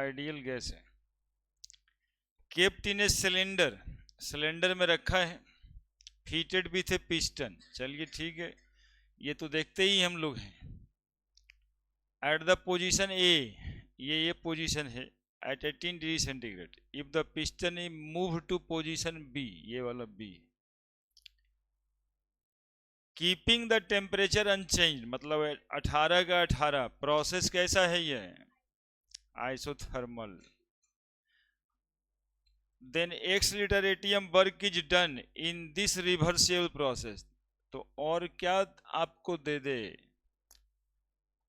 Ideal gas है। Kept in a cylinder, cylinder में रखा है, फीटेड विथ ए पिस्टन। चलिए ठीक है, ये तो देखते ही हम लोग हैं। एट द पोजीशन ए, ये पोजीशन है at 18 degree centigrade. If the piston is move to position B, ये वाला B, keeping the temperature unchange, मतलब 18 का 18। प्रोसेस कैसा है ये? Isothermal. Then x litre atm work is done in this reversible process. तो और क्या आपको दे दे,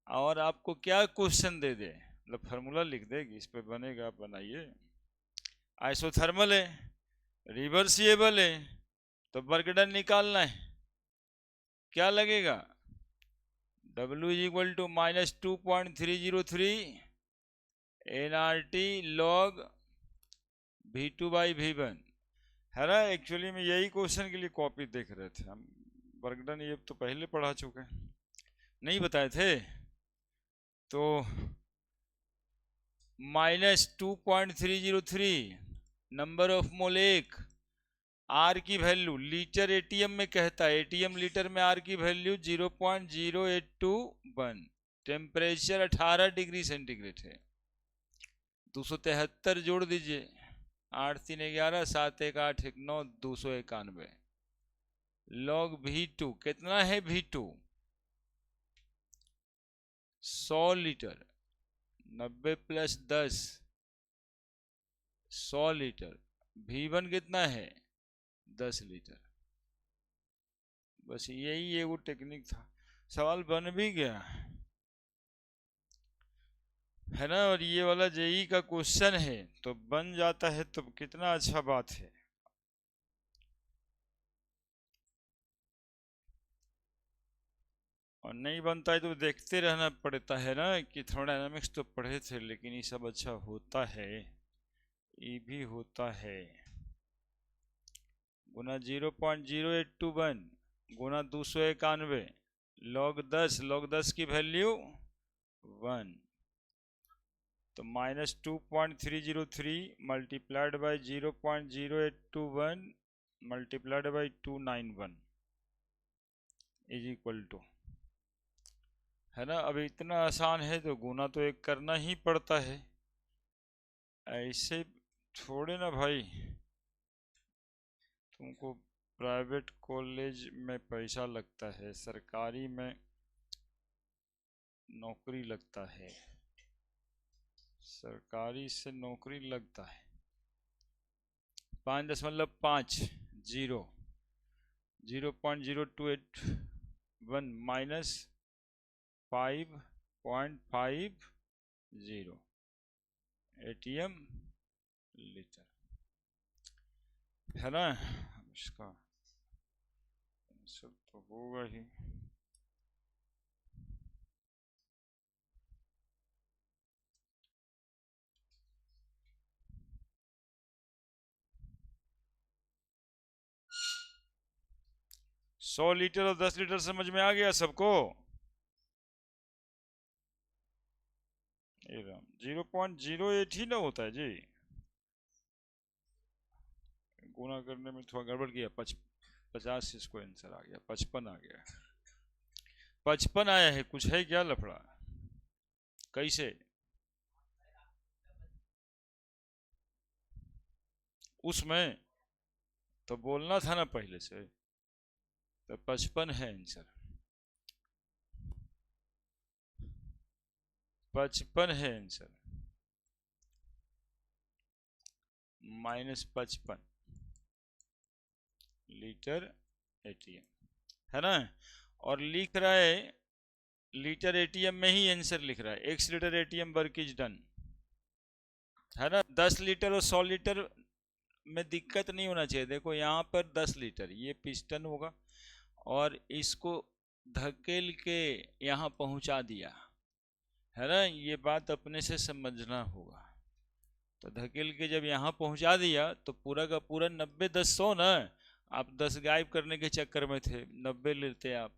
और आपको क्या क्वेश्चन दे दे, मतलब फार्मूला लिख देगी, इस पे बनेगा, आप बनाइए। आइसोथर्मल है, रिवर्सिबल है, तो वर्क डन निकालना है। क्या लगेगा? W is equal to -2.303 nRT log V2 by V1 है ना। एक्चुअली में यही क्वेश्चन के लिए कॉपी देख रहे थे हम। वर्क डन ये तो पहले पढ़ा चुके हैं, नहीं बताए थे। तो -2.303 नंबर ऑफ मोलेक, आर की वैल्यू लीटर एटीएम में कहता है, एटीएम लीटर में आर की वैल्यू 0.0821। टेम्परेचर 18 डिग्री सेंटीग्रेड है। 273 जोड़ दीजिए, 8 3 11 7 1 8 1 9 291 लॉग V2 कितना है? V2 100 litre, 90 plus 10 100 litre. V1 कितना है? 10 लीटर। बस यही एगो टेक्निक था, सवाल बन भी गया है ना। और ये वाला जेई का क्वेश्चन है तो बन जाता है, तो कितना अच्छा बात है। और नहीं बनता है तो देखते रहना पड़ता है ना, कि थर्मोडायनामिक्स तो पढ़े थे लेकिन ये सब अच्छा होता है, ये भी होता है। गुना 0.0821 गुना 291 लॉग 10 की वैल्यू 1, तो -2.303 multiplied by 0.0821 multiplied by 291 is equal to, है ना। अब इतना आसान है तो गुना तो एक करना ही पड़ता है, ऐसे थोड़े ना भाई। तुमको प्राइवेट कॉलेज में पैसा लगता है, सरकारी में नौकरी लगता है, सरकारी से नौकरी लगता है। 5.50 0.0281 माइनस 5.50 एटीएम लीटर, है ना। इसका सब तो होगा ही। सौ लीटर और 10 लीटर समझ में आ गया सबको? 0.08 ही ना होता है जी, गुना करने में थोड़ा गड़बड़ किया। 50 इसको आंसर आ गया, 55 आ गया, 55 आया है। कुछ है क्या लफड़ा? कैसे? उसमें तो बोलना था ना पहले से, तो 55 है आंसर, 55 है आंसर, -55 लीटर एटीएम, है ना। और लिख रहा है लीटर एटीएम में ही आंसर लिख रहा है, x litre atm work is done, है ना। 10 लीटर और 100 लीटर में दिक्कत नहीं होना चाहिए। देखो यहाँ पर 10 लीटर ये पिस्टन होगा और इसको धकेल के यहाँ पहुँचा दिया, है ना। ये बात अपने से समझना होगा। तो धकेल के जब यहाँ पहुँचा दिया तो पूरा का पूरा 90 10 100 ना, आप 10 गायब करने के चक्कर में थे, 90 लेते आप,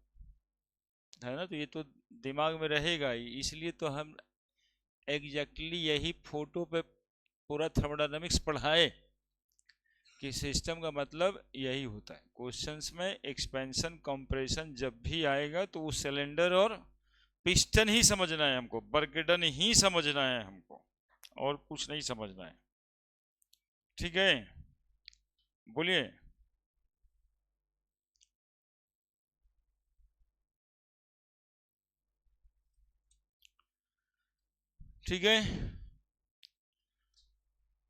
है ना। तो ये तो दिमाग में रहेगा ही, इसलिए तो हम एग्जैक्टली यही फोटो पे पूरा थर्मोडायनामिक्स पढ़ाए कि सिस्टम का मतलब यही होता है। क्वेश्चंस में एक्सपेंशन कंप्रेशन जब भी आएगा तो उस सिलेंडर और पिस्टन ही समझना है हमको, वर्क डन ही समझना है हमको, और कुछ नहीं समझना है। ठीक है, बोलिए। ठीक है,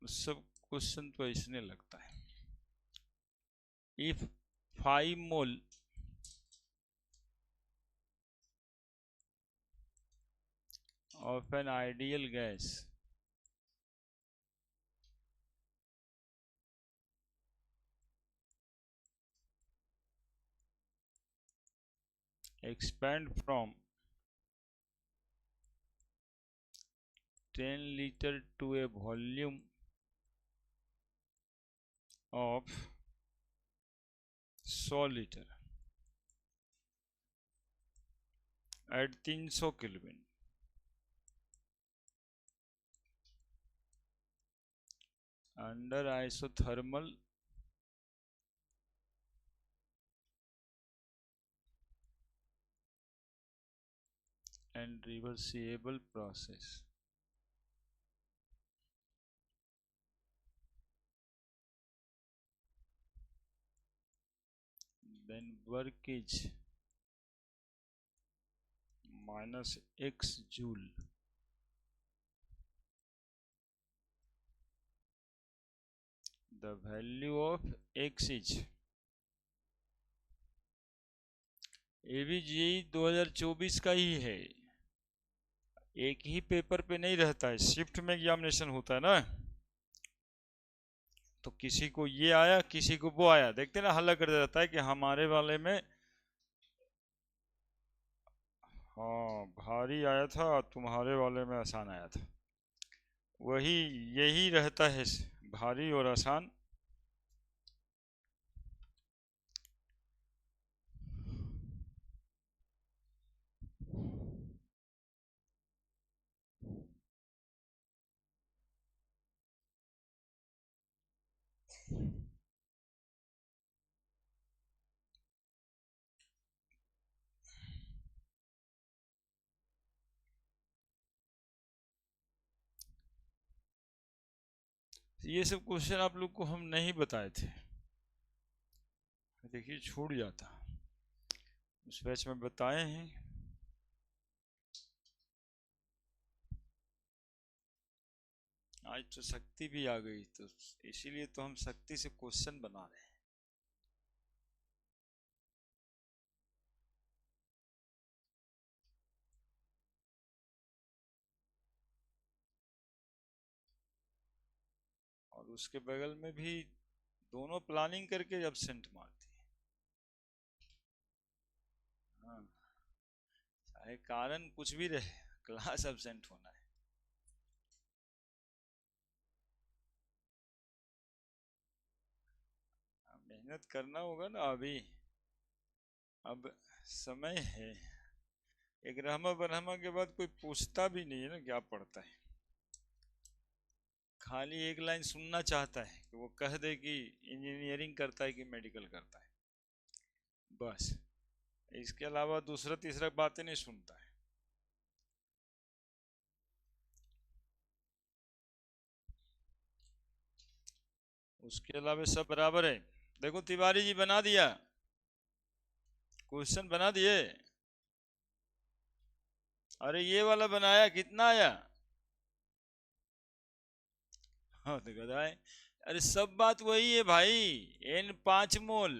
सब क्वेश्चन तो इसने लगता है। If 5 mole of an ideal gas expand from 10 liter to a volume of 100 liter at 300 Kelvin under isothermal and reversible process, then work is minus x joule. The value of x is, ये भी JEE 2024 का ही है, एक ही paper पे नहीं रहता है, shift में एग्जामिनेशन होता है ना, तो किसी को ये आया किसी को वो आया, देखते ना, हल्ला कर देता है कि हमारे वाले में हाँ भारी आया था, तुम्हारे वाले में आसान आया था। वही यही रहता है, भारी और आसान। ये सब क्वेश्चन आप लोग को हम नहीं बताए थे, देखिए छूट जाता, उस बैच में बताए हैं। आज तो शक्ति भी आ गई, तो इसीलिए तो हम शक्ति से क्वेश्चन बना रहे हैं। और उसके बगल में भी दोनों प्लानिंग करके एब्सेंट मारती है। हाँ, चाहे कारण कुछ भी रहे, क्लास एब्सेंट होना है। मेहनत करना होगा ना अभी, अब समय है। एक रहमा बरहमा के बाद कोई पूछता भी नहीं है ना क्या पढ़ता है, खाली एक लाइन सुनना चाहता है कि वो कह दे कि इंजीनियरिंग करता है कि मेडिकल करता है, बस। इसके अलावा दूसरा तीसरा बातें नहीं सुनता है। उसके अलावा सब बराबर है। देखो तिवारी जी बना दिया, क्वेश्चन बना दिए। अरे ये वाला बनाया, कितना आया? हाँ तो बताए, अरे सब बात वही है भाई। N 5 mole,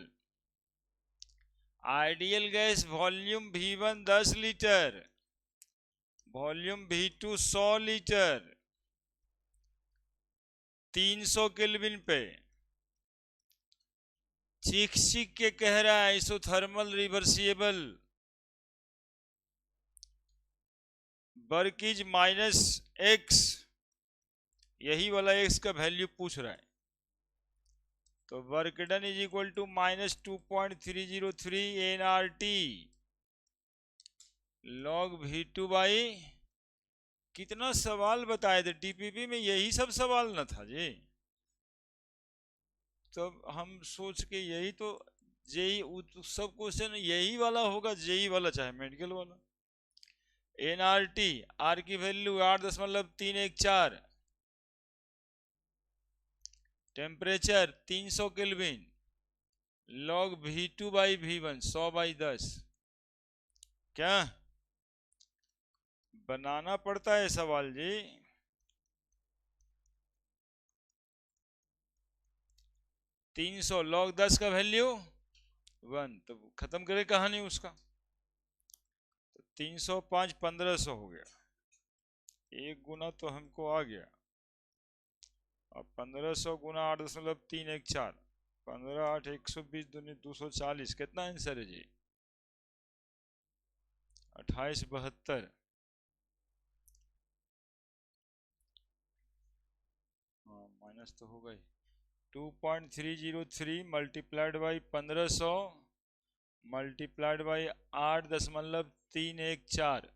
ideal gas volume V1 10 litre, volume V2 100 litre, 300 kelvin पे। चीख चीख के कह रहा है isothermal reversible, work is minus X, यही वाला एक्स का वैल्यू पूछ रहा है। तो work done is equal to minus 2.303 NRT log V2 by कितना सवाल बताए थे टीपीपी में, यही सब सवाल न था जी। तो हम सोच के यही तो जेई सब क्वेश्चन यही वाला होगा, जेई वाला चाहे मेडिकल वाला। एनआरटी, आर की value 8.314, temperature 300 kelvin, log V2 by V1 100/10। क्या बनाना पड़ता है सवाल जी। 300 लॉग 10 का वैल्यू 1, तो खत्म करे कहानी उसका। तो 305 1500 हो गया, एक गुना तो हमको आ गया। अब 1500 गुना 8.314, 15 8 120 दूनी 240, कितना आंसर है जी? 2872। हाँ माइनस तो होगा ही। 2.303 multiplied by 1500 multiplied by 8.314,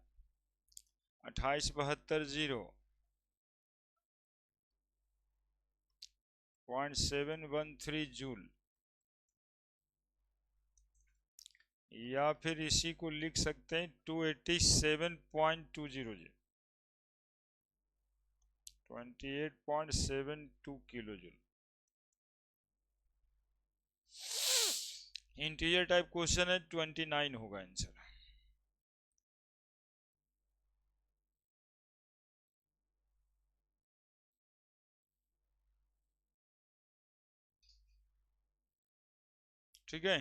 2872 0.713 joule. या फिर इसी को लिख सकते हैं 287.20 जी, 28.72 kilo joule. Interior type question है, 29 होगा आंसर। ठीक है,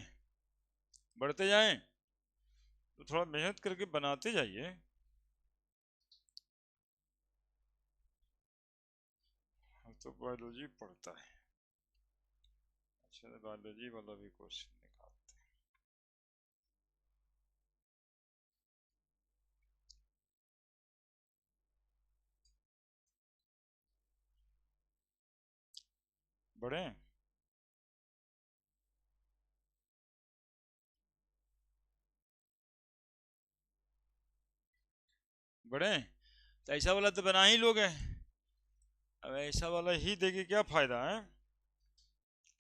बढ़ते जाएं तो थोड़ा मेहनत करके बनाते जाइए। तो बायोलॉजी पढ़ता है। अच्छा, बायोलॉजी वाला भी क्वेश्चन निकालते हैं। बढ़े बढ़े, तो ऐसा वाला तो बना ही लोगे। अब ऐसा वाला ही देके क्या फायदा है?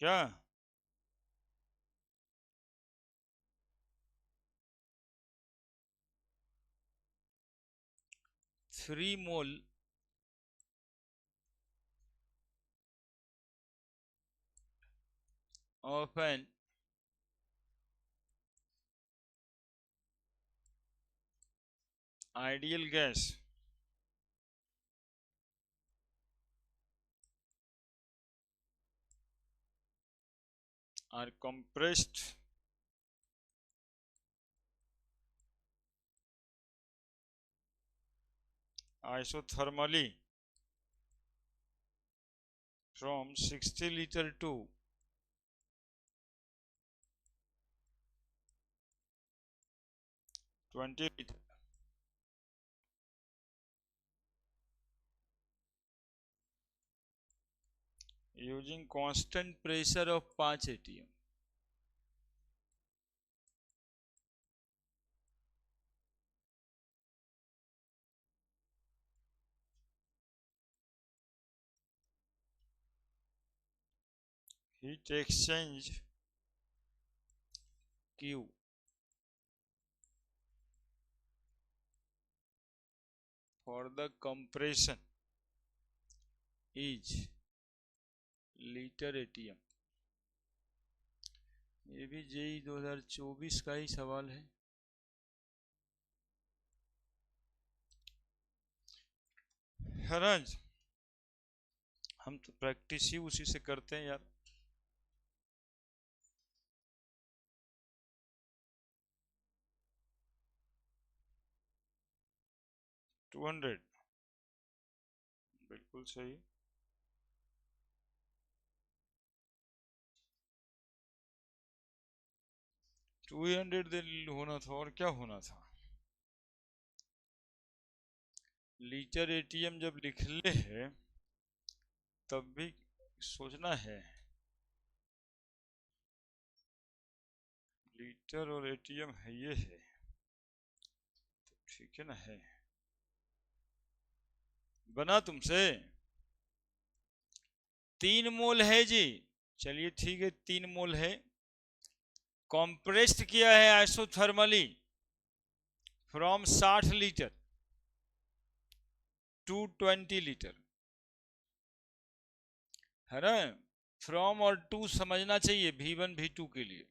क्या 3 mole of an ideal gas are compressed isothermally from 60 liter to 20 liter using constant pressure of 5 atm। heat exchange Q for the compression is liter atm। ये भी जेई 2024 का ही सवाल है। हराज हम तो प्रैक्टिस ही उसी से करते हैं यार। 200 बिल्कुल सही। 200 होना था, और क्या होना था? लीटर एटीएम जब लिख ले है तब भी सोचना है। लीटर और एटीएम है, ये है तो ठीक है ना, है। बना तुमसे? 3 मोल है जी। चलिए ठीक है, 3 मोल है। कॉम्प्रेस्ड किया है isothermally from 60 litre to 20 litre, है ना? फ्रॉम और टू समझना चाहिए V1 V2 के लिए।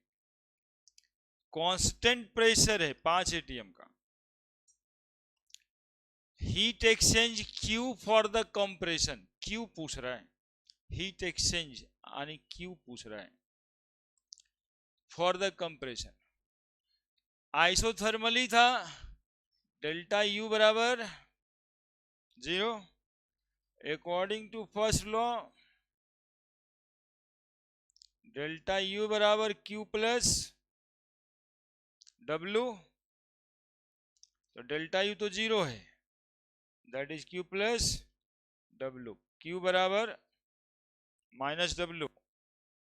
कांस्टेंट प्रेशर है 5 एटीएम का। Heat exchange Q for the compression, Q पूछ रहा है, हीट एक्सचेंज यानी Q पूछ रहा है फॉर द कंप्रेशन। आइसोथर्मली था, डेल्टा U बराबर 0। According to first law delta U बराबर Q प्लस W, तो डेल्टा U तो 0 है, that is Q plus W। Q बराबर माइनस W,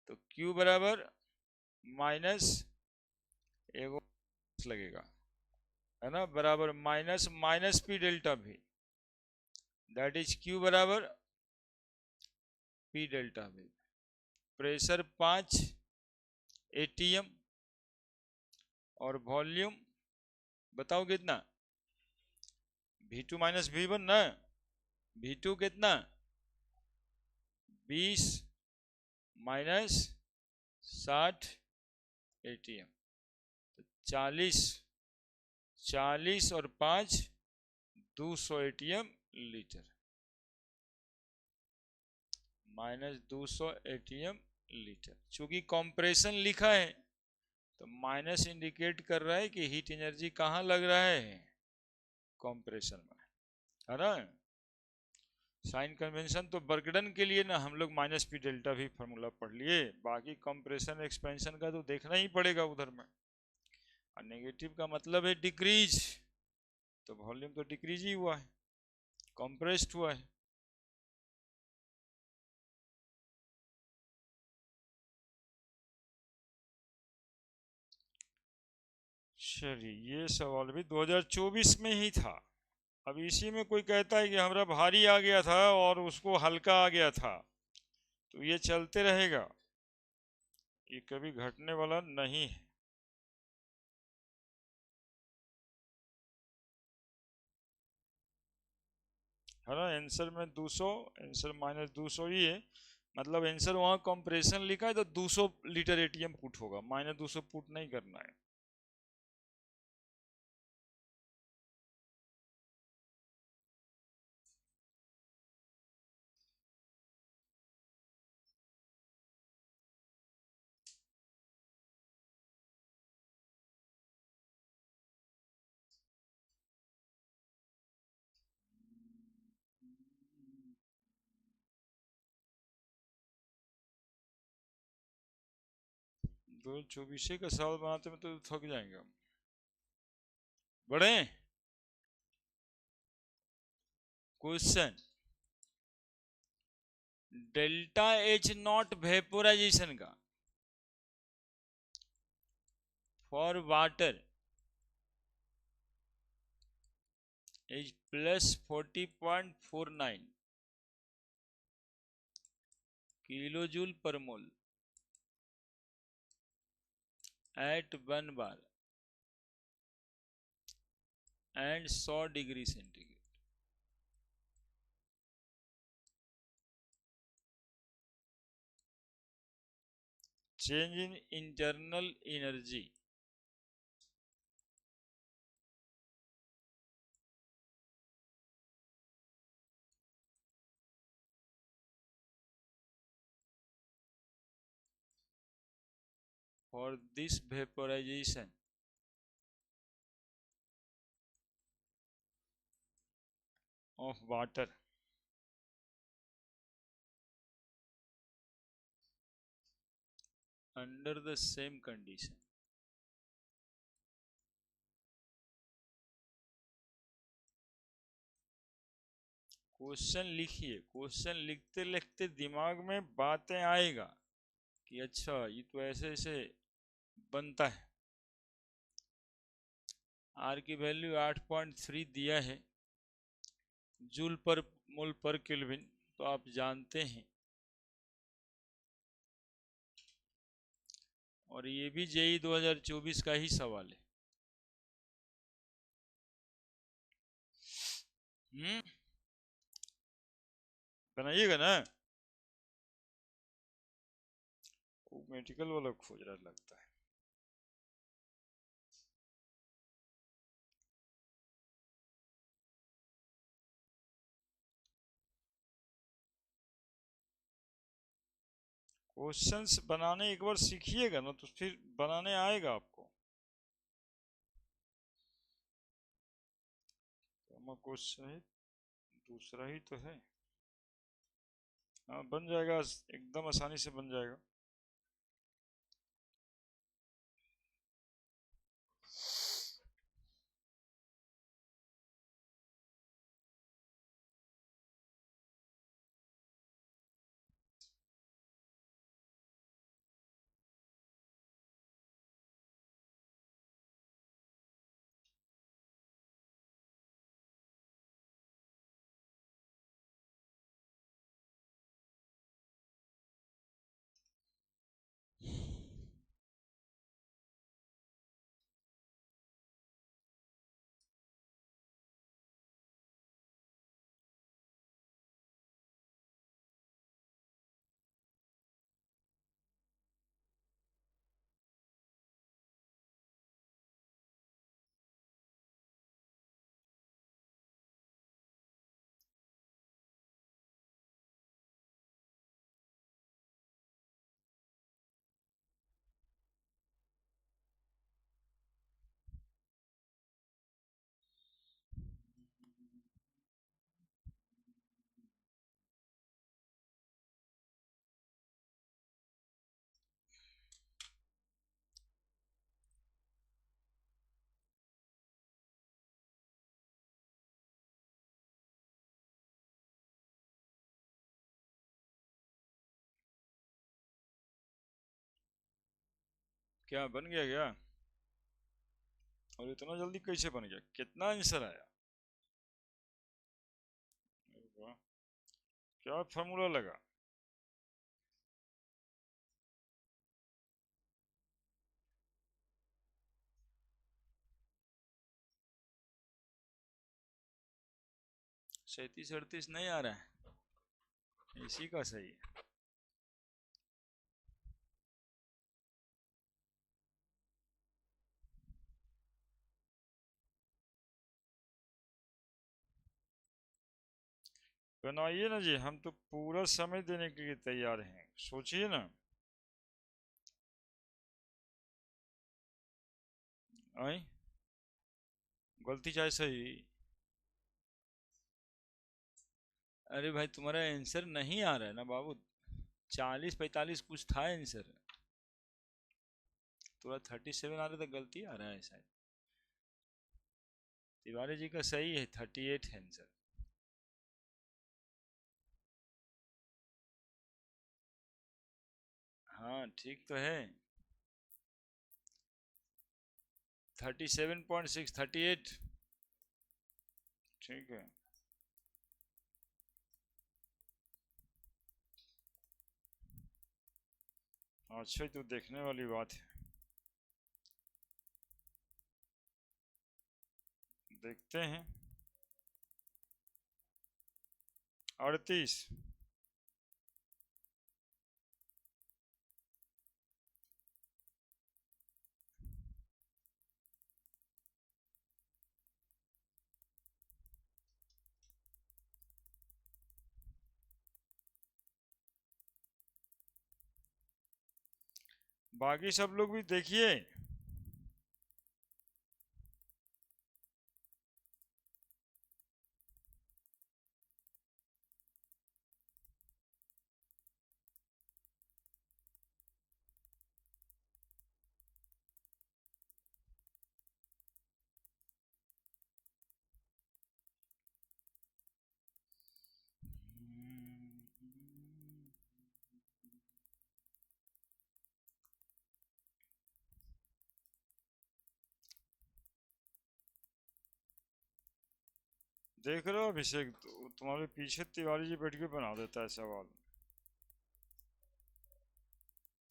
तो Q बराबर माइनस एक लगेगा, है ना, बराबर minus minus P delta V, that is Q बराबर P delta V। Pressure 5 atm और वॉल्यूम बताओ कितना? V2 माइनस V1 ना, V2 कितना? 20 माइनस 60 एटीएम, तो 40, 40 और 5 200 ATM litre, minus 200 ATM litre. चूंकि कंप्रेशन लिखा है तो माइनस इंडिकेट कर रहा है कि हीट एनर्जी कहाँ लग रहा है? कंप्रेशन में, है ना? साइन कन्वेंशन तो बर्गडन के लिए ना हम लोग माइनस P डेल्टा भी फॉर्मूला पढ़ लिए, बाकी कंप्रेशन एक्सपेंशन का तो देखना ही पड़ेगा उधर में। और नेगेटिव का मतलब है डिक्रीज, तो वॉल्यूम तो डिक्रीज ही हुआ है, कंप्रेस्ड हुआ है। चलिए ये सवाल भी 2024 में ही था। अब इसी में कोई कहता है कि हमारा भारी आ गया था और उसको हल्का आ गया था, तो ये चलते रहेगा, ये कभी घटने वाला नहीं है। है ना? आंसर में 200, आंसर माइनस 200 ही है, मतलब आंसर वहाँ कंप्रेशन लिखा है तो 200 लीटर एटीएम पुट होगा, माइनस 200 पुट नहीं करना है। दो 24 का सवाल बनाते में तो थक जाएंगे हम। बढ़े question, delta H nought vaporisation का for water is plus 40.49 kilo joule per mole at 1 bar and 100 degree centigrade. Change in internal energy for this vaporization of water under the same condition। Question लिखिए, question लिखते लिखते दिमाग में बातें आएगा कि अच्छा ये तो ऐसे ऐसे बनता है। आर की वैल्यू 8.3 दिया है, जूल पर मोल पर केल्विन तो आप जानते हैं। और ये भी जेई 2024 का ही सवाल है। बनाइएगा ना। वो मेडिकल वाला खोज रहा लगता है। क्वेश्चंस बनाने एक बार सीखिएगा ना तो फिर बनाने आएगा आपको। क्वेश्चन ही दूसरा ही तो है। हाँ बन जाएगा, एकदम आसानी से बन जाएगा। क्या बन गया क्या? और इतना जल्दी कैसे बन गया? कितना आंसर आया? अरे वाह, क्या फॉर्मूला लगा? सैतीस अड़तीस नहीं आ रहा है, इसी का सही है। बनाइए ना जी, हम तो पूरा समय देने के लिए तैयार हैं, सोचिए ना। आई गलती चाहे सही। अरे भाई तुम्हारा आंसर नहीं आ रहा है ना बाबू। 40 45 कुछ था आंसर। थोड़ा 37 आ रहा था, गलती आ रहा है शायद। तिवारी जी का सही है, 38 है आंसर। हाँ ठीक तो है। 37.6, 38। ठीक है। अच्छा तो देखने वाली बात है। देखते हैं। 38। बाकी सब लोग भी देखिए। देख रहे हो अभिषेक, तुम्हारे पीछे तिवारी जी बैठ के बना देता है सवाल।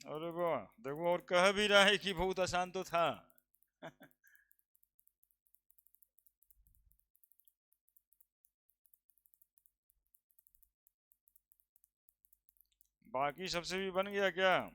अरे वाह, देखो, और कह भी रहा है कि बहुत आसान तो था। बाकी सबसे भी बन गया क्या?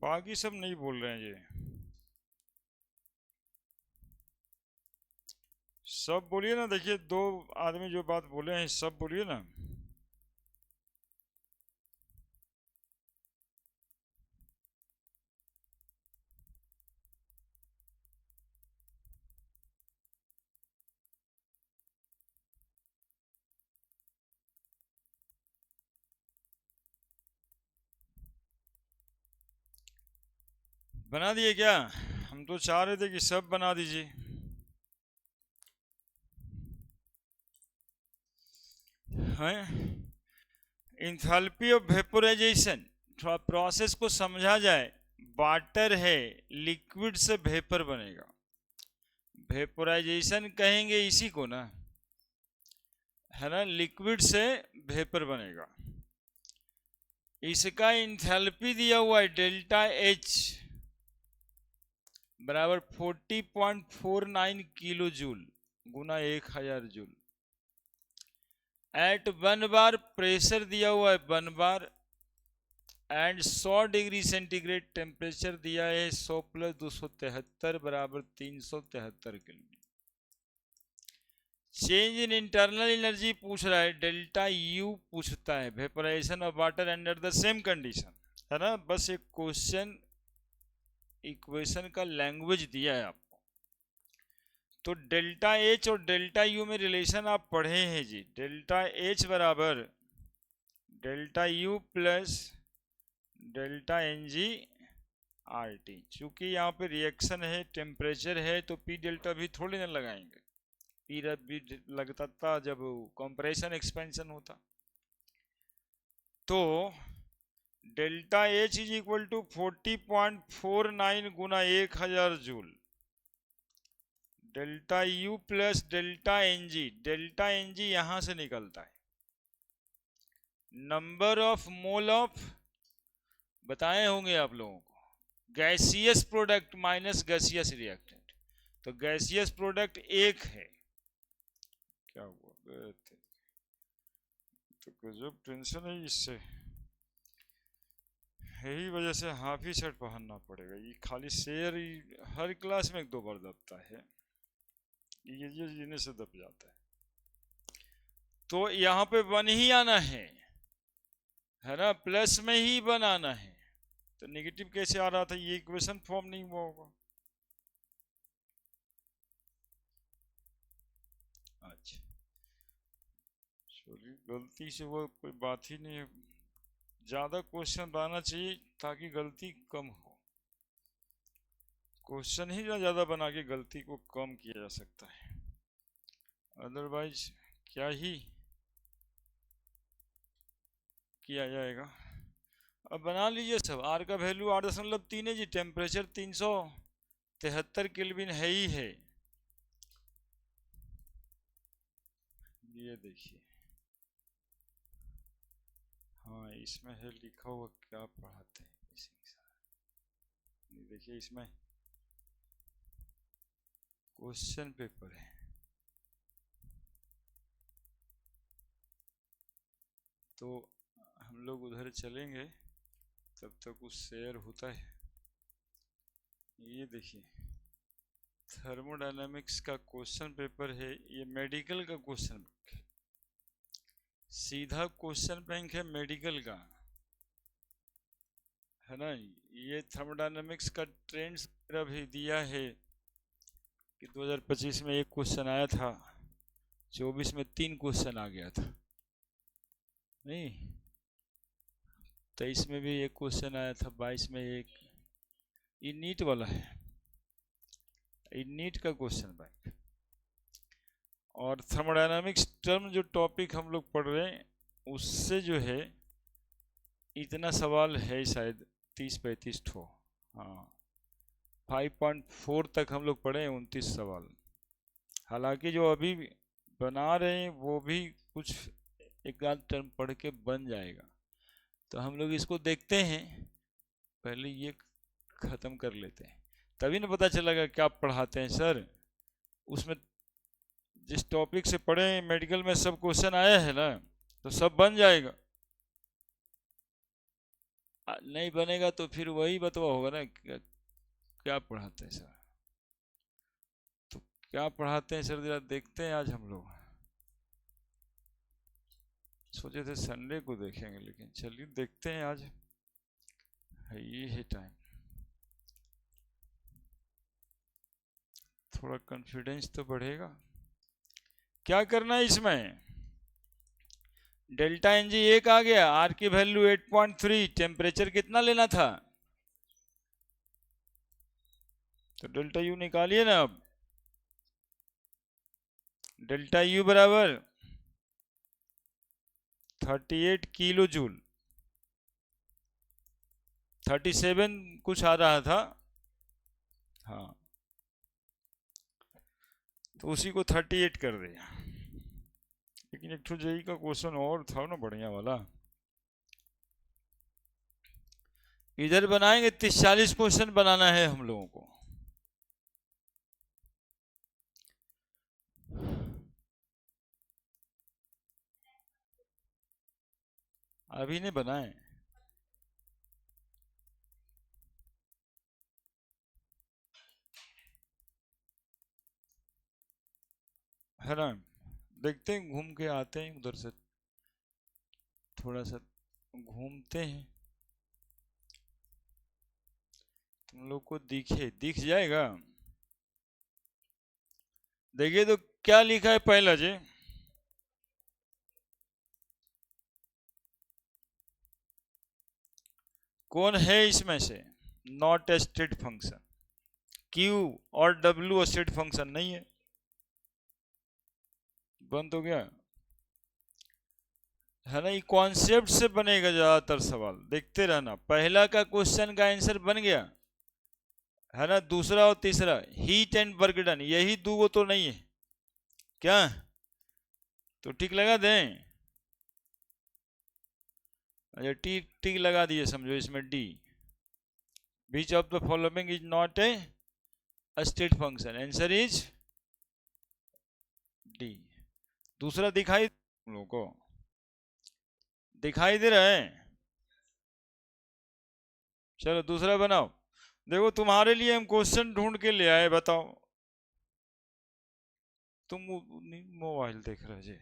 बाकी सब नहीं बोल रहे हैं ये। सब बोलिए ना, देखिए दो आदमी जो बात बोले हैं सब बोलिए ना। बना दिए क्या? हम तो चाह रहे थे कि सब बना दीजिए। हैं? इंथैल्पी ऑफ वेपोराइजेशन, थोड़ा प्रोसेस को समझा जाए। वाटर है, लिक्विड से वेपर बनेगा, वेपोराइजेशन कहेंगे इसी को ना, है ना। लिक्विड से वेपर बनेगा। इसका इंथैल्पी दिया हुआ है डेल्टा एच बराबर 40.49 किलो जूल गुना 1000 जूल। एट 1 बार प्रेशर दिया हुआ है 1 bar, and 100 degree centigrade temperature दिया है 100 प्लस 273 बराबर 373 kilo. Change in internal energy पूछ रहा है, डेल्टा यू पूछता है, vaporisation of water under the same condition, है ना। बस एक क्वेश्चन इक्वेशन का लैंग्वेज दिया है आपको। तो डेल्टा एच और डेल्टा यू में रिलेशन आप पढ़े हैं जी। डेल्टा एच बराबर delta U plus delta N G R T. चूंकि यहाँ पे रिएक्शन है, टेम्परेचर है, तो पी डेल्टा भी थोड़ी ना लगाएंगे। पी भी लगता था जब कंप्रेशन एक्सपेंशन होता। तो delta H is equal to 40.49 गुना 1000 joule, delta U plus delta N G. Delta N G यहां से निकलता है नंबर ऑफ मोल ऑफ, बताए होंगे आप लोगों को, gaseous product minus gaseous reactant. तो गैसियस प्रोडक्ट एक है। क्या हुआ बे? तो गजब टेंशन है इससे, यही वजह से हाफ ही शर्ट पहनना पड़ेगा। ये खाली शेर हर क्लास में एक दो बार दबता है, ये जीने से दब जाता है। तो यहाँ पे वन ही आना है ना, प्लस में ही वन आना है। तो नेगेटिव कैसे आ रहा था? ये इक्वेशन फॉर्म नहीं हुआ होगा। अच्छा, चलिए, गलती से वो कोई बात ही नहीं है। ज़्यादा क्वेश्चन बनाना चाहिए ताकि गलती कम हो। क्वेश्चन ही ज़्यादा बना के गलती को कम किया जा सकता है, अदरवाइज क्या ही किया जाएगा। अब बना लीजिए सब। आर का वैल्यू 8.3 है जी, टेम्परेचर 373 केल्विन है ही है। ये देखिए, हाँ इसमें है लिखा हुआ, क्या पढ़ाते हैं इसी के साथ। ये देखिए इसमें क्वेश्चन पेपर है, तो हम लोग उधर चलेंगे, तब तक कुछ शेयर होता है। ये देखिए थर्मोडायनामिक्स का क्वेश्चन पेपर है, ये मेडिकल का क्वेश्चन, सीधा क्वेश्चन बैंक है मेडिकल का, है ना। ये थर्मोडायनामिक्स का ट्रेंड्स भी दिया है कि 2025 में एक क्वेश्चन आया था, 24 में 3 क्वेश्चन आ गया था, नहीं 23 में भी एक क्वेश्चन आया था, 22 में एक। ये नीट वाला है, ये नीट का क्वेश्चन बैंक। और थर्मोडायनामिक्स टर्म जो टॉपिक हम लोग पढ़ रहे हैं, उससे जो है इतना सवाल है शायद 30-35 ठो, हाँ 5.4 तक हम लोग पढ़े हैं, 29 सवाल। हालांकि जो अभी बना रहे हैं वो भी कुछ एक आध टर्म पढ़ के बन जाएगा, तो हम लोग इसको देखते हैं, पहले ये ख़त्म कर लेते हैं, तभी ना पता चलेगा क्या पढ़ाते हैं सर। उसमें जिस टॉपिक से पढ़े मेडिकल में सब क्वेश्चन आया है ना, तो सब बन जाएगा। नहीं बनेगा तो फिर वही बतवा होगा ना, क्या पढ़ाते हैं सर, तो क्या पढ़ाते हैं सर जरा देखते हैं आज हम लोग। सोचे थे संडे को देखेंगे, लेकिन चलिए देखते हैं आज है, ये है टाइम। थोड़ा कॉन्फिडेंस तो बढ़ेगा। क्या करना है इसमें, डेल्टा एन जी 1 आ गया, आर की वैल्यू 8.3, टेम्परेचर कितना लेना था, तो डेल्टा यू निकालिए ना। अब डेल्टा यू बराबर 38 किलो जूल, 37 कुछ आ रहा था, हाँ तो उसी को 38 कर दिया। लेकिन एक जेई का क्वेश्चन और था ना बढ़िया वाला, इधर बनाएंगे 30-40 क्वेश्चन बनाना है हम लोगों को। अभी नहीं बनाए, है ना। देखते हैं, घूम के आते हैं उधर से, थोड़ा सा घूमते हैं, तुम लोग को दिख जाएगा। देखिए तो क्या लिखा है पहला जी, कौन है इसमें से not a state function, Q और डब्ल्यू स्टेट फंक्शन नहीं है, बंद हो गया, है ना। ये कॉन्सेप्ट से बनेगा ज्यादातर सवाल, देखते रहना। पहला का क्वेश्चन का आंसर बन गया, है ना। दूसरा और तीसरा हीट एंड वर्क डन, यही दो तो नहीं है क्या, तो टिक लगा दें। अच्छा टिक टिक लगा दिए, समझो इसमें D, which of the following is not a state function, answer is D. दूसरा दिखाई तुम लोगों को, दिखाई दे रहा है। चलो दूसरा बनाओ। देखो तुम्हारे लिए हम क्वेश्चन ढूंढ के ले आए, बताओ। तुम मोबाइल देख रहे जी,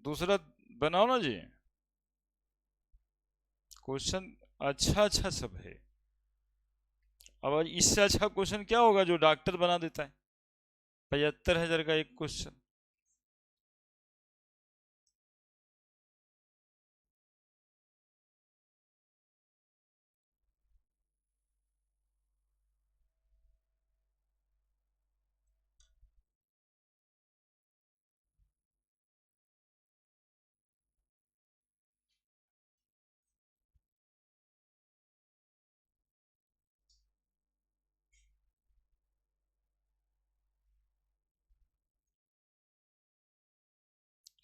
दूसरा बनाओ ना जी। क्वेश्चन अच्छा अच्छा सब है। अब इससे अच्छा क्वेश्चन क्या होगा जो डॉक्टर बना देता है, 75,000 का एक क्वेश्चन।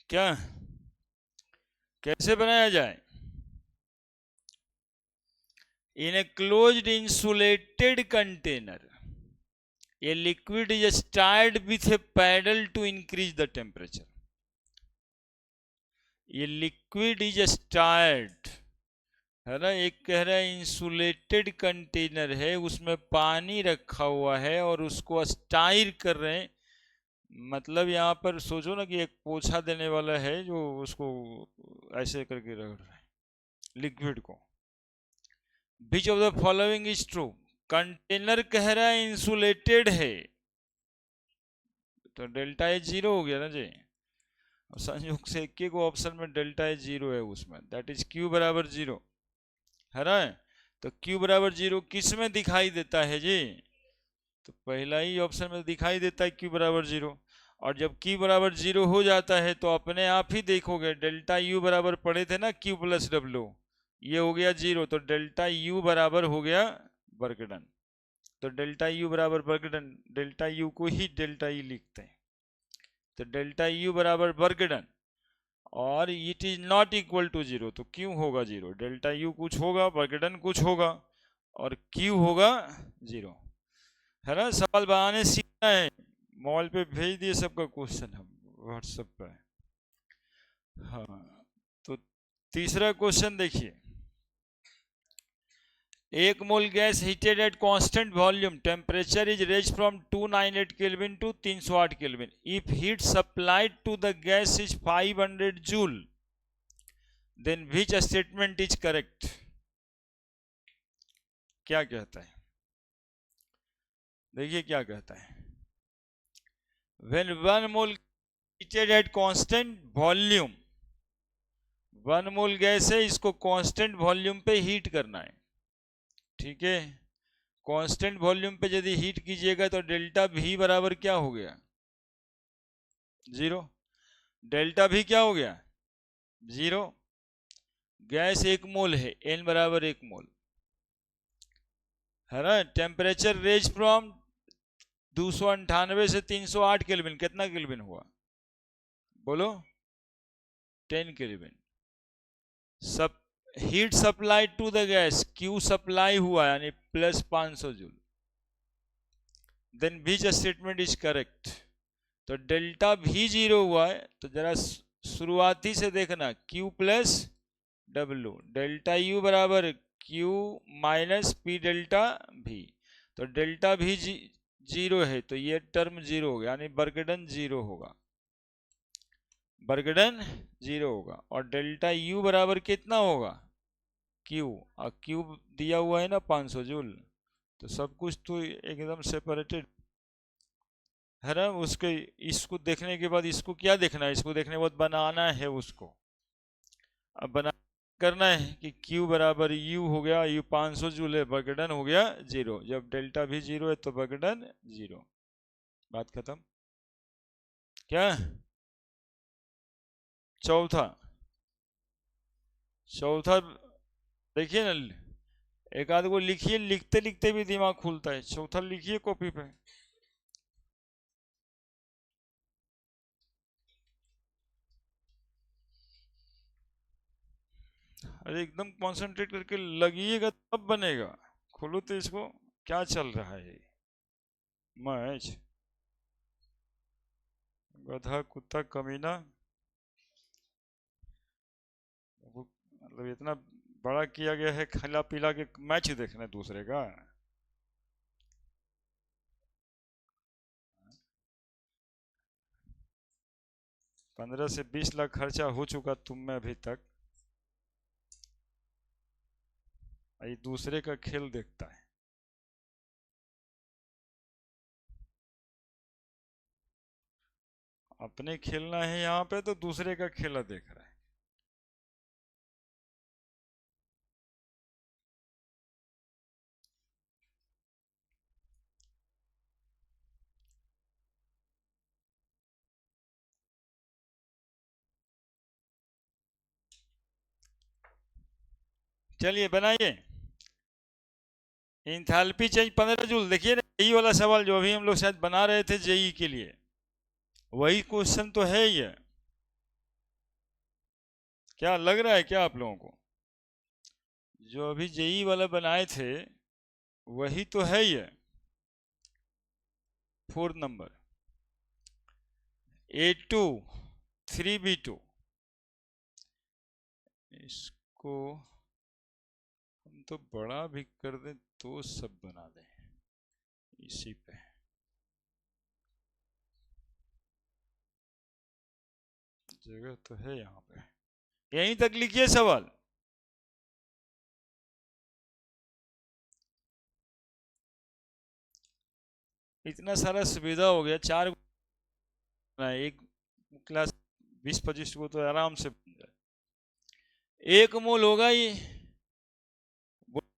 क्या कैसे बनाया जाए? In a closed insulated container a liquid is stirred with a paddle to increase the temperature. ये लिक्विड इज स्टार्ड है ना, एक कह रहा है इंसुलेटेड कंटेनर है, उसमें पानी रखा हुआ है और उसको स्टायर कर रहे हैं। मतलब यहाँ पर सोचो ना कि एक पोछा देने वाला है जो उसको ऐसे करके रख रहा है लिक्विड को। विच of the following is true? Container कह रहा है इंसुलेटेड है, तो डेल्टा एच जीरो हो गया ना जी। संयोग से एक को ऑप्शन में डेल्टा एच जीरो है उसमें, दैट इज क्यू बराबर जीरो है ना। तो क्यू बराबर जीरो किस में दिखाई देता है जी? तो पहला ही ऑप्शन में दिखाई देता है क्यू बराबर जीरो। और जब क्यू बराबर जीरो हो जाता है तो अपने आप ही देखोगे डेल्टा यू बराबर पड़े थे ना क्यू प्लस डब्ल्यू, ये हो गया जीरो, तो डेल्टा यू बराबर हो गया वर्क डन। तो डेल्टा यू बराबर वर्क डन, डेल्टा यू को ही डेल्टा ई लिखते हैं, तो डेल्टा यू बराबर वर्क डन और it is not equal to zero, तो क्यों होगा जीरो? डेल्टा यू कुछ होगा, वर्क डन कुछ होगा और क्यू होगा जीरो, है ना। सवाल बनाने सीखना है, मॉल पे भेज दिए सबका क्वेश्चन हम व्हाट्सएप पे। हाँ, तो तीसरा क्वेश्चन देखिए, एक mole gas heated at constant volume temperature is raise from 298 kelvin to 308 kelvin if heat supplied to the gas is 500 joule, then which statement is correct? क्या कहता है, देखिए क्या कहता है। When one mole heated at constant volume, one mole gas है, इसको constant volume पे हीट करना है, ठीक है। कांस्टेंट वॉल्यूम पे यदि हीट कीजिएगा तो डेल्टा भी बराबर क्या हो गया? जीरो। डेल्टा भी क्या हो गया? जीरो। गैस एक मोल है, एन बराबर एक मोल है ना। टेम्परेचर रेज फ्रॉम 298 से 308 केल्विन, कितना केल्विन हुआ बोलो? 10 केल्विन। सब heat supply to the gas, Q supply हुआ यानी plus 500 joule, then which statement is correct? तो डेल्टा भी जीरो हुआ है, तो जरा शुरुआती से देखना, Q plus W, delta U बराबर क्यू माइनस पी डेल्टा भी, तो डेल्टा भी जीरो है, तो ये टर्म जीरो हो गया यानी वर्क डन जीरो होगा, वर्क डन जीरो होगा। और डेल्टा यू बराबर कितना होगा? क्यू, और क्यू दिया हुआ है ना 500 जूल, तो सब कुछ तो एकदम सेपरेटेड है ना। उसके इसको देखने के बाद इसको क्या देखना है? इसको देखने के बाद बनाना है उसको। अब बना करना है कि Q बराबर U हो गया, U 500 जूल है, वर्क डन हो गया जीरो। जब डेल्टा भी जीरो है तो वर्क डन जीरो, बात खत्म। क्या चौथा? चौथा देखिए ना, एक आध को लिखिए, लिखते लिखते भी दिमाग खुलता है। चौथा लिखिए कॉपी पे। अरे एकदम कंसंट्रेट करके लगिएगा तब बनेगा। खोलो तो इसको, क्या चल रहा है? मैच, गधा कुत्ता कमीना, मतलब इतना बड़ा किया गया है खिला पिला के मैच देखना दूसरे का। 15 से 20 लाख खर्चा हो चुका तुम में अभी तक, ये दूसरे का खेल देखता है। अपने खेलना है यहाँ पे तो दूसरे का खेला देख रहा है। चलिए बनाइए। इंथैल्पी चेंज 15 जूल, देखिए यही वाला सवाल जो अभी हम लोग शायद बना रहे थे जेई के लिए, वही क्वेश्चन तो है ही है। क्या लग रहा है क्या आप लोगों को? जो अभी जेई वाला बनाए थे वही तो है ये। 4 नंबर A2 3B2, इसको हम तो बड़ा भी कर दें तो सब बना दें इसी पे। जगह तो है यहाँ पे, यहीं तक लिखिए सवाल। इतना सारा सुविधा हो गया, 4 एक क्लास 20-25 को तो आराम से बन जाए। 1 मोल होगा ये,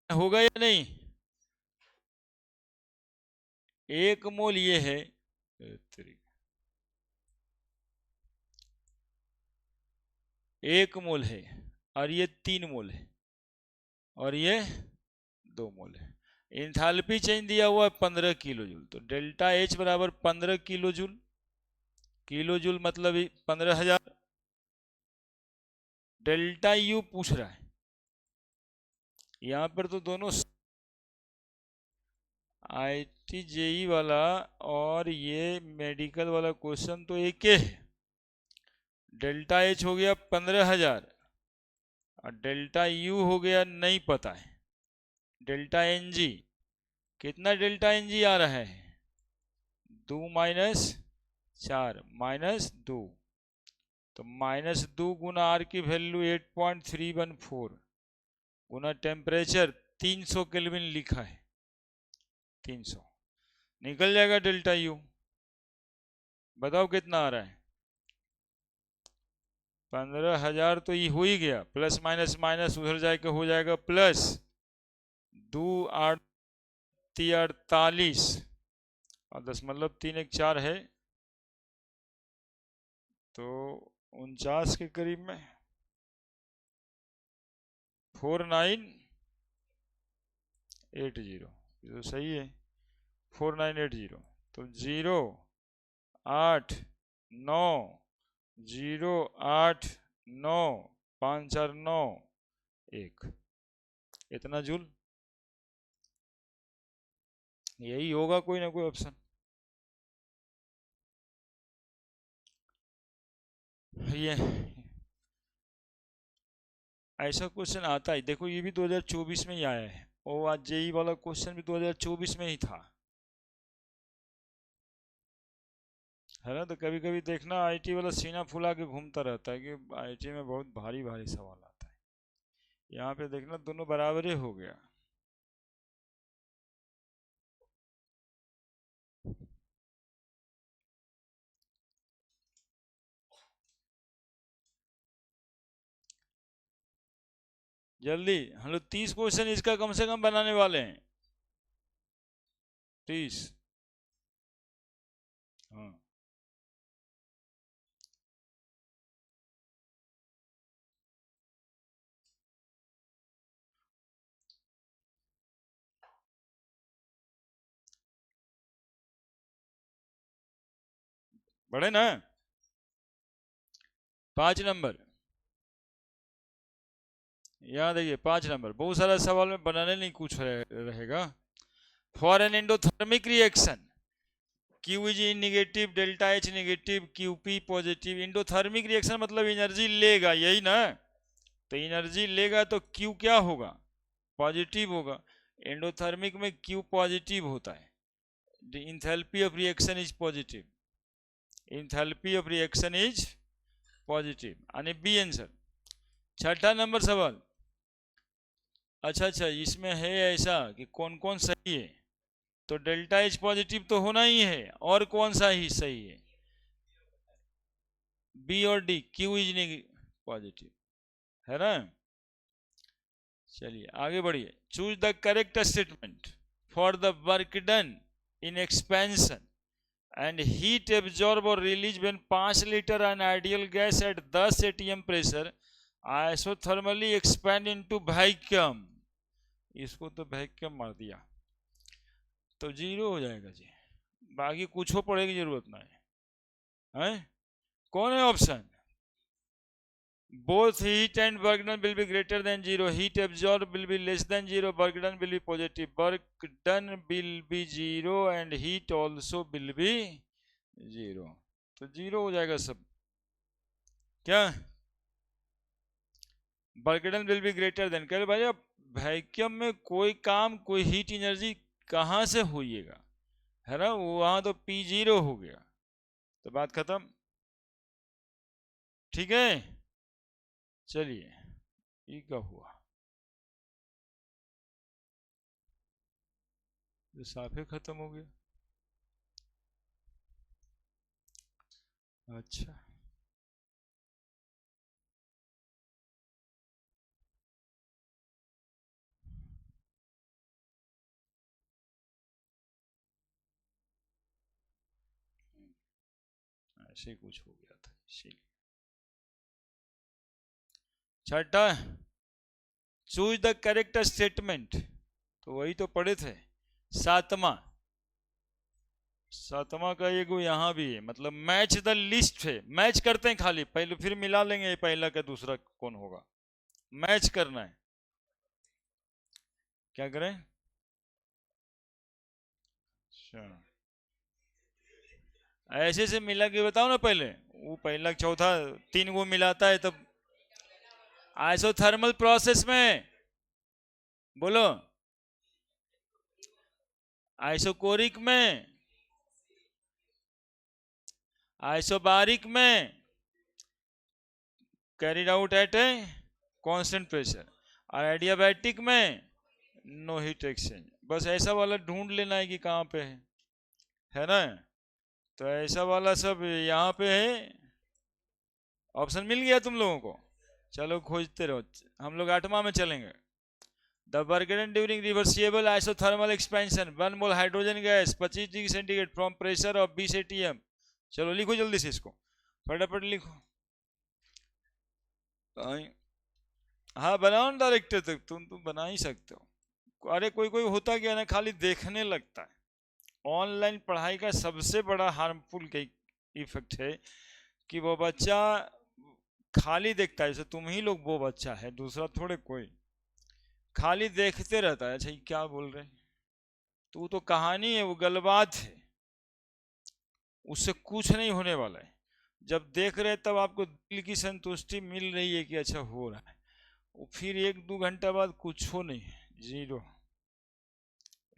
होगा या नहीं? 1 मोल ये है, 1 मोल है, और ये 3 मोल है, और ये 2 मोल है। इंथैल्पी चेंज दिया हुआ है 15 किलो जूल, तो डेल्टा एच बराबर 15 किलो जूल। किलो जूल मतलब 15,000। डेल्टा यू पूछ रहा है, यहाँ पर तो दोनों आईटी जेई वाला और ये मेडिकल वाला क्वेश्चन तो एक ही है। डेल्टा एच हो गया 15,000 और डेल्टा यू हो गया नहीं पता है। डेल्टा एन जी, कितना डेल्टा एन जी आ रहा है? 2 माइनस 4 माइनस 2, तो -2 गुना आर की वैल्यू 8.314 गुना टेम्परेचर 300 केल्विन लिखा है, 300 निकल जाएगा डेल्टा यू। बताओ कितना आ रहा है? 15,000 तो ये हो ही गया, प्लस माइनस माइनस उधर जाके हो जाएगा प्लस 2 8 48 और 10 1 4 है, तो 49 के करीब में 4980, ये तो सही है 4980। तो 0 8 9 0 8 9 5 4 9 1, इतना जूल। यही होगा कोई ना कोई ऑप्शन। ये ऐसा क्वेश्चन आता है, देखो ये भी 2024 में ही आया है, और आज जेई वाला क्वेश्चन भी 2024 में ही था, है ना। तो कभी कभी देखना आईटी वाला सीना फुला के घूमता रहता है कि आईटी में बहुत भारी भारी सवाल आता है। यहाँ पे देखना दोनों बराबर ही हो गया। जल्दी हम लोग 30 क्वेश्चन इसका कम से कम बनाने वाले हैं, 30। हाँ बड़े ना। 5 नंबर, यहाँ देखिए 5 नंबर, बहुत सारा सवाल में बनाने नहीं कुछ रहेगा। For an endothermic reaction Q is negative, delta H negative, Q P positive. Endothermic reaction मतलब एनर्जी लेगा, यही ना। तो एनर्जी लेगा तो क्यू क्या होगा? पॉजिटिव होगा। एंडोथर्मिक में क्यू पॉजिटिव होता है, the enthalpy of reaction is positive, enthalpy of reaction is positive, यानी बी आंसर। छठा नंबर सवाल, अच्छा इसमें है ऐसा कि कौन कौन सही है, तो डेल्टा एच पॉजिटिव तो होना ही है, और कौन सा ही सही है? बी और डी, क्यू इज पॉजिटिव, है ना। चलिए आगे बढ़िए। Choose the correct statement for the work done in expansion and heat absorb or release when 5 liter an ideal gas at 10 atm pressure isothermally expand into vacuum। इसको तो vacuum मार दिया तो 0 हो जाएगा जी, बाकी कुछ हो पड़ेगी जरूरत नहीं है। कौन है option? both heat and work done will be greater than 0, heat absorbed will be less than 0, work done will be positive, work done will be 0 and heat also will be 0, तो 0 हो जाएगा सब। क्या work done will be greater than, कह रहे भाई अब vacuum में कोई काम कोई हीट एनर्जी कहाँ से होइएगा, है ना, वहां तो P0 हो गया, तो बात खत्म। ठीक है, चलिए ये क्या हुआ, ये साफे खत्म हो गया। अच्छा ऐसे ही कुछ हो गया था इसीलिए। छठा, चूज द करेक्ट स्टेटमेंट, तो वही तो पढ़े थे। सातवां, सातवां का एक यहाँ भी है, मतलब मैच द लिस्ट है, मैच करते हैं खाली, पहले फिर मिला लेंगे पहला का दूसरा कौन होगा, मैच करना है। क्या करें, अच्छा ऐसे से मिला के बताओ ना, पहले वो पहला चौथा तीन वो मिलाता है तब। आइसोथर्मल प्रोसेस में बोलो, आइसोकोरिक में, आइसोबारिक में, carried out at a constant pressure, और एडियाबैटिक में नो हीट एक्सचेंज। बस ऐसा वाला ढूंढ लेना है कि कहाँ पे है ना, तो ऐसा वाला सब यहाँ पे है। ऑप्शन मिल गया तुम लोगों को, चलो खोजते रहो, हम लोग 8वां में चलेंगे। The work done during reversible isothermal expansion 1 mole hydrogen gas 25 degree centigrade from pressure of 20 atm। चलो लिखो जल्दी से इसको, फटाफट लिखो। हाँ बनाओ ना डायरेक्टर, तक तुम बना ही सकते हो। अरे कोई कोई होता क्या ना, खाली देखने लगता है। ऑनलाइन पढ़ाई का सबसे बड़ा हार्मफुल इफेक्ट है कि वो बच्चा खाली देखता है, जैसे तुम ही लोग वो बच्चा है, दूसरा थोड़े कोई, खाली देखते रहता है, अच्छा ये क्या बोल रहे हैं, तू तो कहानी है, वो गलबात है, उससे कुछ नहीं होने वाला है। जब देख रहे तब आपको दिल की संतुष्टि मिल रही है कि अच्छा हो रहा है, वो फिर 1-2 घंटा बाद कुछ हो नहीं है, 0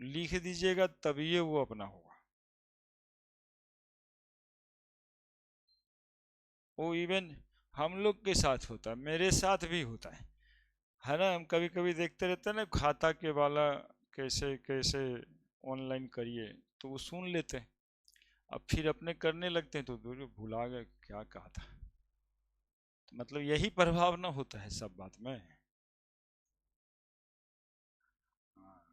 लिख दीजिएगा तभी वो अपना होगा। वो इवन हम लोग के साथ होता है, मेरे साथ भी होता है ना, हम कभी कभी देखते रहते हैं ना खाता के वाला कैसे कैसे ऑनलाइन करिए, तो वो सुन लेते हैं, अब फिर अपने करने लगते हैं तो भुला गए क्या कहा था, तो मतलब यही प्रभाव ना होता है सब बात में। हाँ,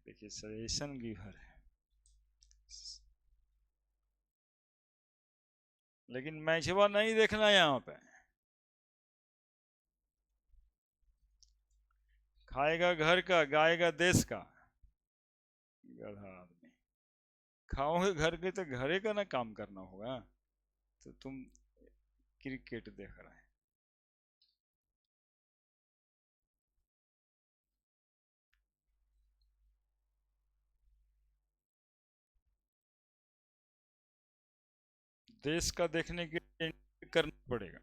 देखिए सजेशन गिवर है, लेकिन मैचवा नहीं देखना यहाँ पे, खाएगा घर का गाएगा देश का, गधा आदमी, खाओगे घर के तो घरे का ना काम करना होगा, तो तुम क्रिकेट देख रहे हैं। देश का देखने के लिए करना पड़ेगा,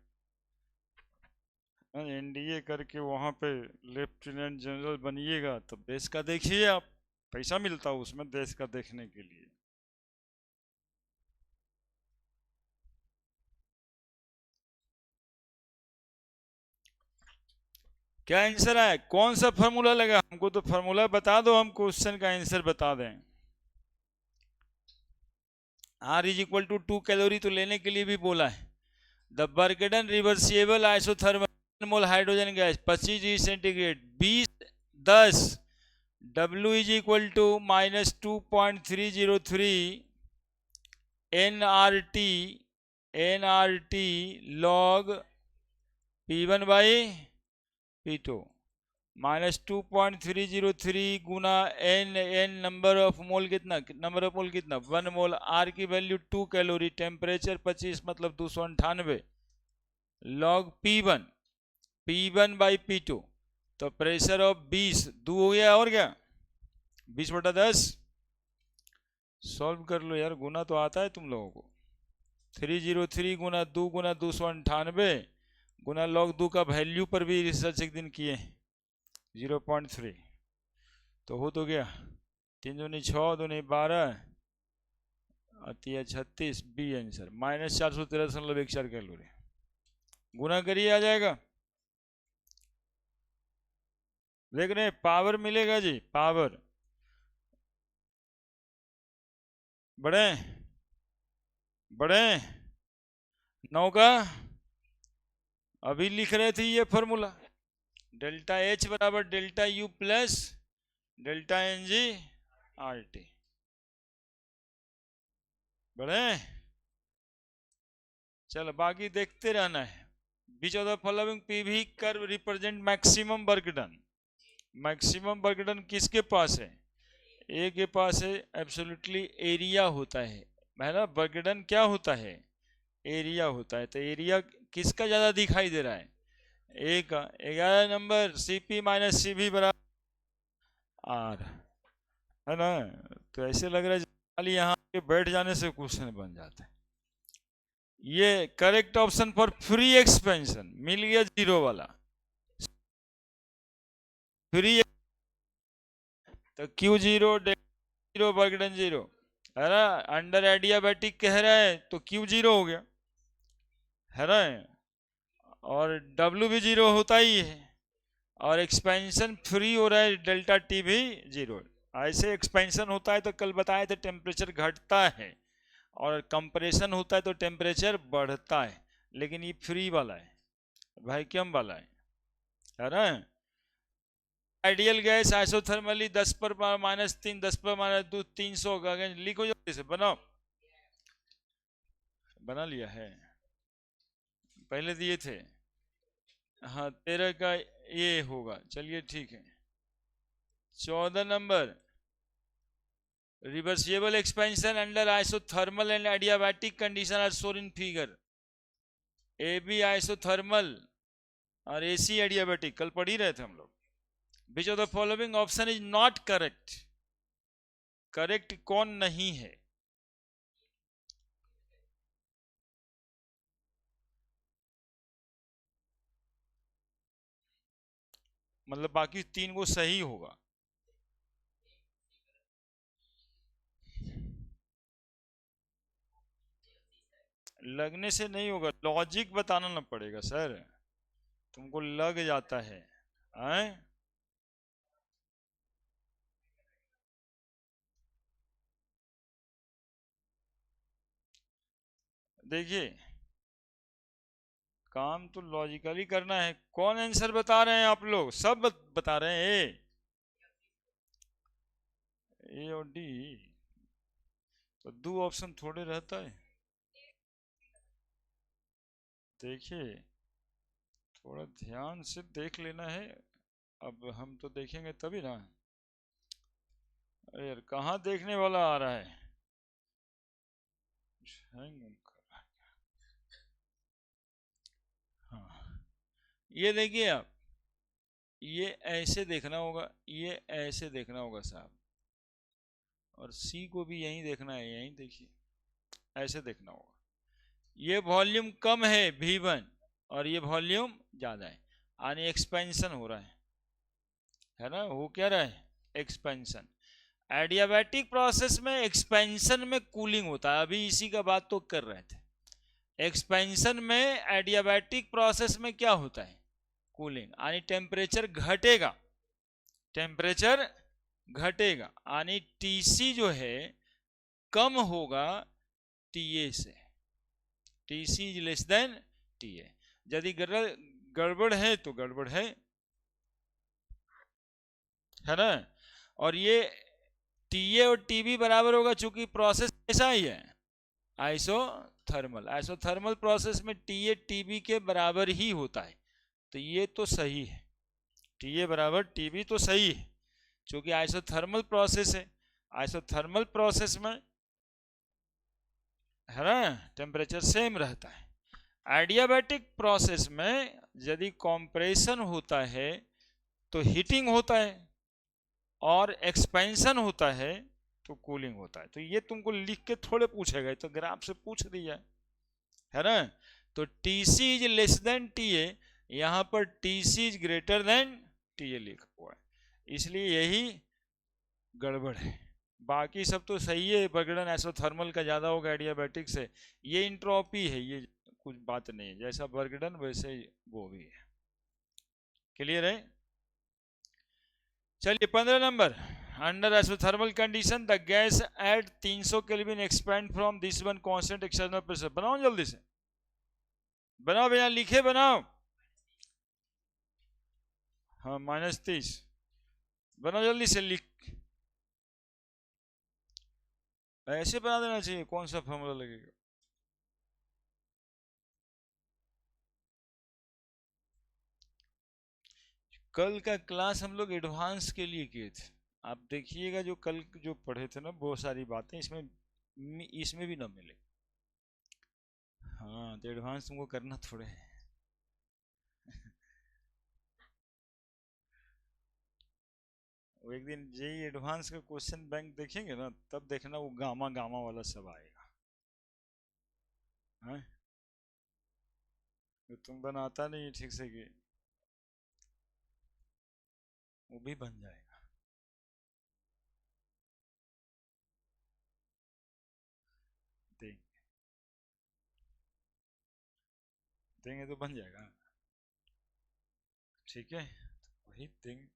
एनडीए करके वहां पे लेफ्टिनेंट जनरल बनिएगा तो देश का देखिए आप, पैसा मिलता है उसमें देश का देखने के लिए। क्या आंसर आया, कौन सा फॉर्मूला लगा, हमको तो फॉर्मूला बता दो, हम क्वेश्चन का आंसर बता दें। R is equal to 2 calorie तो लेने के लिए भी बोला है। द बर्गेडन reversible isothermal mole hydrogen gas 25 degree centigrade 20-10, W is equal to -2.303 nRT log P1 by P2 -2.303 गुना n नंबर ऑफ मोल कितना, नंबर ऑफ मोल कितना 1 मोल, R की वैल्यू 2 कैलोरी, टेम्परेचर 25 मतलब 298, log P1 बाई P2, तो pressure of 20 2 हो गया और क्या 20/10। सॉल्व कर लो यार, गुना तो आता है तुम लोगों को। 303 गुना 2 गुना 298 गुना log 2 का वैल्यू पर भी रिसर्च एक दिन किए 0.3, तो हो तो गया 3 दूनी 6 दूनी 12 आती है 36, बी आंसर -413.14 कैलोरी। गुना करिए आ जाएगा। देख रहे हैं पावर मिलेगा जी, पावर बढ़े बढ़े 9 का अभी लिख रहे थे ये फॉर्मूला, डेल्टा H बराबर delta U plus delta NG RT। बढ़े, चलो बाकी देखते रहना है। Which of the following PV curve represent maximum work done. Maximum work done किसके पास है, ए के पास है, एब्सोल्युटली एरिया होता है ना। वर्क डन क्या होता है, एरिया होता है, तो एरिया किसका ज्यादा दिखाई दे रहा है, ए का। 11 नंबर CP माइनस CV बराबर आर, है ना। तो ऐसे लग रहा है खाली यहाँ पे बैठ जाने से क्वेश्चन बन जाता है। ये correct option for free expansion मिल गया, 0 वाला फ्री, तो Q0 0 वर्क डन 0 है ना। अंडर एडियाबैटिक कह रहा है तो Q0 हो गया, है ना। और W भी 0 होता ही है, और एक्सपेंशन फ्री हो रहा है, डेल्टा T भी 0। ऐसे एक्सपेंशन होता है तो कल बताए थे टेम्परेचर घटता है, और कंप्रेशन होता है तो टेम्परेचर बढ़ता है, लेकिन ये फ्री वाला है, वैक्यूम वाला है ना। आइडियल गैस आइसोथर्मली 10 पर -3 10 पर -2 300 का लिखो जल्दी से, बनाओ। बना लिया है, पहले दिए थे। हाँ 13 का ये होगा, चलिए ठीक है। 14 number reversible expansion under isothermal and adiabatic condition are shown in figure. A B isothermal और AC एडियाबैटिक कल पढ़ ही रहे थे हम लोग। Which of the following option is not correct, correct कौन नहीं है। मतलब बाकी 3 को सही होगा। लगने से नहीं होगा, लॉजिक बताना ना पड़ेगा सर, तुमको लग जाता है आए? देखिए काम तो लॉजिकली करना है। कौन आंसर बता रहे हैं आप लोग, सब बता रहे हैं ए और डी, तो 2 ऑप्शन थोड़े रहता है। देखिए थोड़ा ध्यान से देख लेना है, अब हम तो देखेंगे तभी ना। अरे यार कहाँ देखने वाला आ रहा है, हाँ ये देखिए आप, ये ऐसे देखना होगा, ये ऐसे देखना होगा साहब, और C को भी यहीं देखना है, यहीं देखिए ऐसे देखना होगा। ये वॉल्यूम कम है V1 और ये वॉल्यूम ज्यादा है, यानी एक्सपेंशन हो रहा है ना। हो क्या रहा है, एक्सपेंशन। एडियाबैटिक प्रोसेस में एक्सपेंशन में कूलिंग होता है, अभी इसी का बात तो कर रहे थे। एक्सपेंशन में एडियाबैटिक प्रोसेस में क्या होता है, कूलिंग, यानी टेम्परेचर घटेगा, टेम्परेचर घटेगा, यानी TC जो है कम होगा TA से, TC is less than TA। यदि गड़बड़ है तो गड़बड़ है ना। और ये TA और TB बराबर होगा, चूंकि प्रोसेस ऐसा ही है आइसोथर्मल, आइसोथर्मल प्रोसेस में TA TB के बराबर ही होता है, तो ये तो सही है, TA बराबर TB तो सही है, क्योंकि आइसोथर्मल प्रोसेस है। आइसोथर्मल प्रोसेस में है ना टेम्परेचर सेम रहता है, एडियाबैटिक प्रोसेस में यदि कॉम्प्रेशन होता है तो हीटिंग होता है, और एक्सपेंशन होता है तो कूलिंग होता है। तो ये तुमको लिख के थोड़े पूछेगा, तो ग्राफ से पूछ दिया है ना। तो TC is less than TA, यहां पर TC is greater than TA लिखा हुआ है, इसलिए यही गड़बड़ है। बाकी सब तो सही है, बर्गडन एसोथर्मल का ज्यादा होगा एडियाबैटिक से, ये इंट्रोपी है, ये कुछ बात नहीं है, जैसा बर्गडन वैसे वो भी है। क्लियर है? चलिए 15 number, under isothermal condition the gas at 300 kelvin expand from this one constant external pressure. बनाओ जल्दी से, बनाओ बिना लिखे बनाओ। हाँ -30, बनाओ जल्दी से, लिख ऐसे बना देना चाहिए, कौन सा फॉर्मूला लगेगा। कल का क्लास हम लोग एडवांस के लिए किए थे, आप देखिएगा जो कल जो पढ़े थे ना, बहुत सारी बातें इसमें भी ना मिले। हाँ तो एडवांस तुमको करना थोड़े है। वो एक दिन जेई एडवांस का क्वेश्चन बैंक देखेंगे ना, तब देखना वो गामा गामा वाला सब आएगा। हाँ? तो तुम बनाता नहीं ठीक से कि वो भी बन जाएगा। देंगे, देंगे तो बन जाएगा। ठीक है, तो वही देंगे।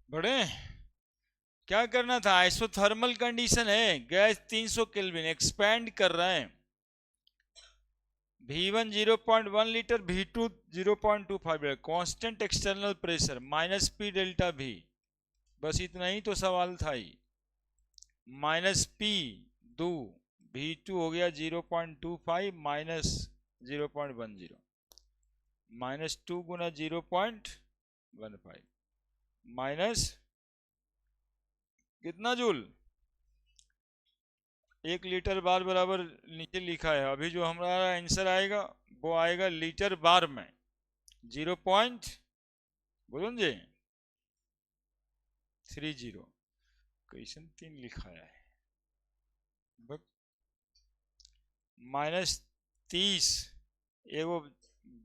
बड़े क्या करना था, आइसोथर्मल कंडीशन है, गैस 300 केल्विन एक्सपैंड कर रहा है, V1 0.1 litre, V2 0.25 litre, constant external pressure -P delta V, बस इतना ही तो सवाल था ही। -P 2, V2 हो गया 0.25 -0.10, -2 गुना 0.15 माइनस कितना जूल, 1 लीटर बार बराबर नीचे लिखा है, अभी जो हमारा आंसर आएगा वो आएगा लीटर बार में 0. बोलो जी 30, क्वेश्चन 3 लिखा है, -30, एगो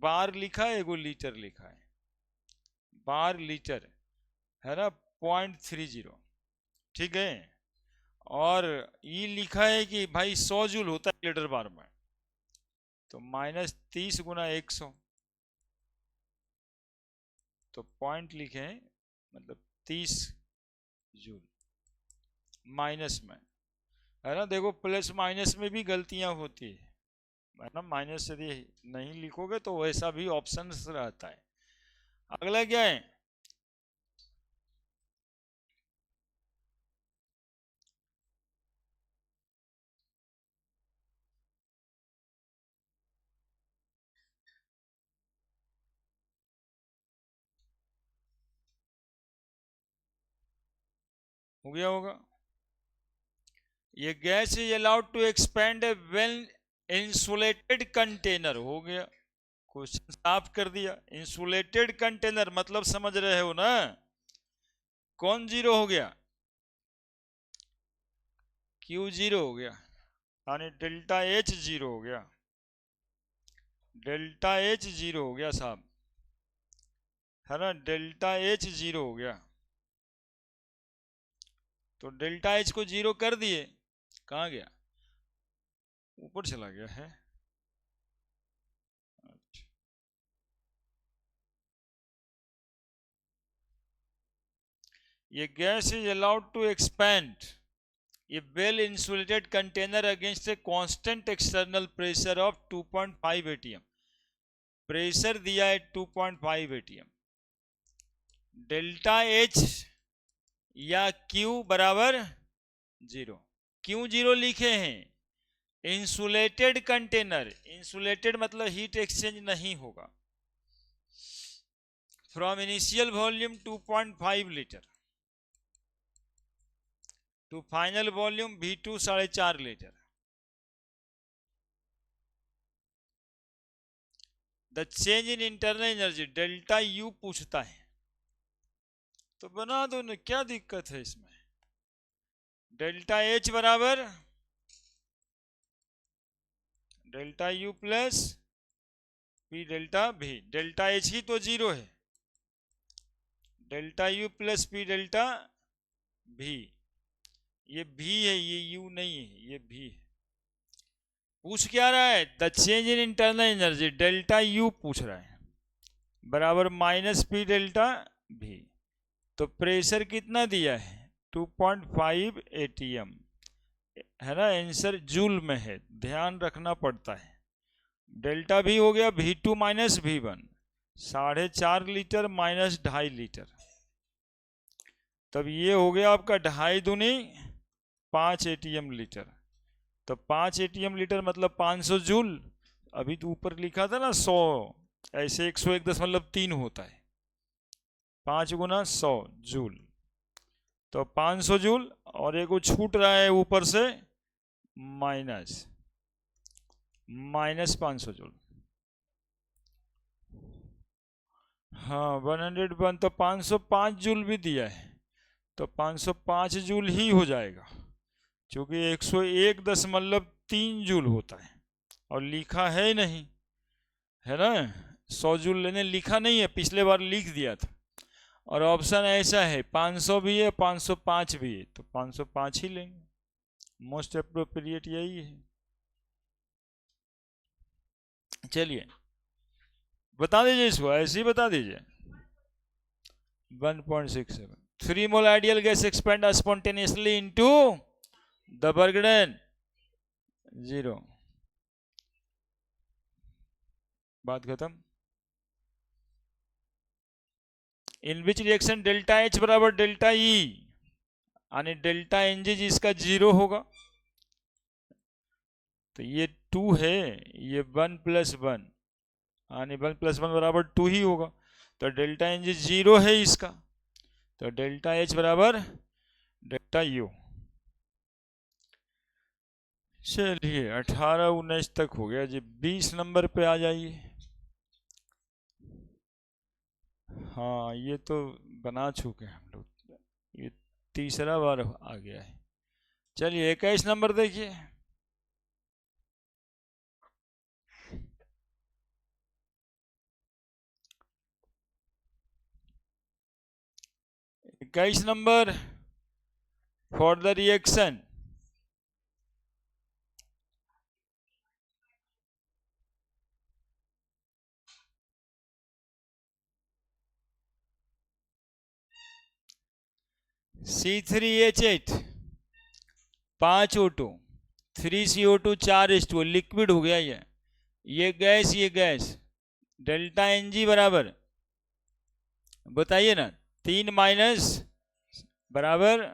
बार लिखा है, एगो लीटर लिखा है, बार लीटर है ना 0.30, ठीक है। और ये लिखा है कि भाई 100 जूल होता है लीटर बार में, तो -30 गुना 100, तो पॉइंट लिखे मतलब 30 जूल माइनस में, है ना। देखो प्लस माइनस में भी गलतियां होती है ना, माइनस यदि नहीं लिखोगे तो वैसा भी ऑप्शन रहता है। अगला क्या है, हो गया होगा, ये gas is allowed to expand a well insulated container, हो गया, क्वेश्चन साफ कर दिया। इंसुलेटेड कंटेनर मतलब समझ रहे हो ना, कौन जीरो हो गया, Q0 हो गया, यानी डेल्टा H 0 हो गया, डेल्टा एच जीरो हो गया साहब, है ना, डेल्टा एच जीरो हो गया। तो डेल्टा एच को जीरो कर दिए, कहाँ गया, ऊपर चला गया है। ये gas is allowed to expand a well insulated container against a constant external pressure of 2.5 atm। Pressure दिया है 2.5 atm। डेल्टा एच या Q बराबर जीरो। क्यों जीरो लिखे हैं, इंसुलेटेड कंटेनर, इंसुलेटेड मतलब हीट एक्सचेंज नहीं होगा। From initial volume 2.5 litre to final volume V2 4.5 litre. The change in internal energy delta U पूछता है, तो बना दो ना, क्या दिक्कत है इसमें। डेल्टा एच बराबर delta U plus P delta भी। डेल्टा एच ही तो जीरो है, delta U plus P delta भी। ये भी है, ये यू नहीं है, ये भी है। पूछ क्या रहा है, the change in internal energy delta you पूछ रहा है, बराबर माइनस पी डेल्टा भी। तो प्रेशर कितना दिया है 2.5 atm, है ना, आंसर जूल में है, ध्यान रखना पड़ता है। डेल्टा भी हो गया V2 minus V1, 4.5 litre minus 2.5 litre, तब ये हो गया आपका 2.5 दूनी 5 atm लीटर। तो 5 atm लीटर मतलब 500 जूल। अभी तो ऊपर लिखा था ना 100, ऐसे 101.3 होता है, 5 गुना 100 जूल। तो 500 जूल, और एक वो छूट रहा है ऊपर से माइनस 500 जूल। हाँ 101, तो 505 जूल भी दिया है, तो 505 जूल ही हो जाएगा, क्योंकि 101.3 जूल होता है और लिखा है नहीं, है ना। 100 जूल लेने लिखा नहीं है, पिछले बार लिख दिया था। और ऑप्शन ऐसा है 500 भी है 505 भी है, तो 505 ही लेंगे, मोस्ट अप्रोप्रिएट यही है। चलिए बता दीजिए इसको, ऐसे ही बता दीजिए। 1.67 3 mole ideal gas expand spontaneously into the बर्गडन जीरो। बात खत्म। In which reaction delta H बराबर डेल्टा ई, यानी डेल्टा एनजी जिसका जीरो होगा। तो ये 2 है, ये 1 + 1, यानी 1 + 1 बराबर 2 ही होगा। तो डेल्टा एनजी जीरो है इसका, तो डेल्टा एच बराबर डेल्टा यू। चलिए 18 19 तक हो गया जी, 20 नंबर पे आ जाइए। हाँ ये तो बना चुके हैं हम लोग, ये तीसरा बार आ गया है। चलिए 21 नंबर देखिए। इक्कीस number, for the reaction C3H8 5 O2 3 CO2 4 H2O liquid हो गया ये गैस, ये गैस। डेल्टा Ng बराबर बताइए ना, 3 माइनस बराबर,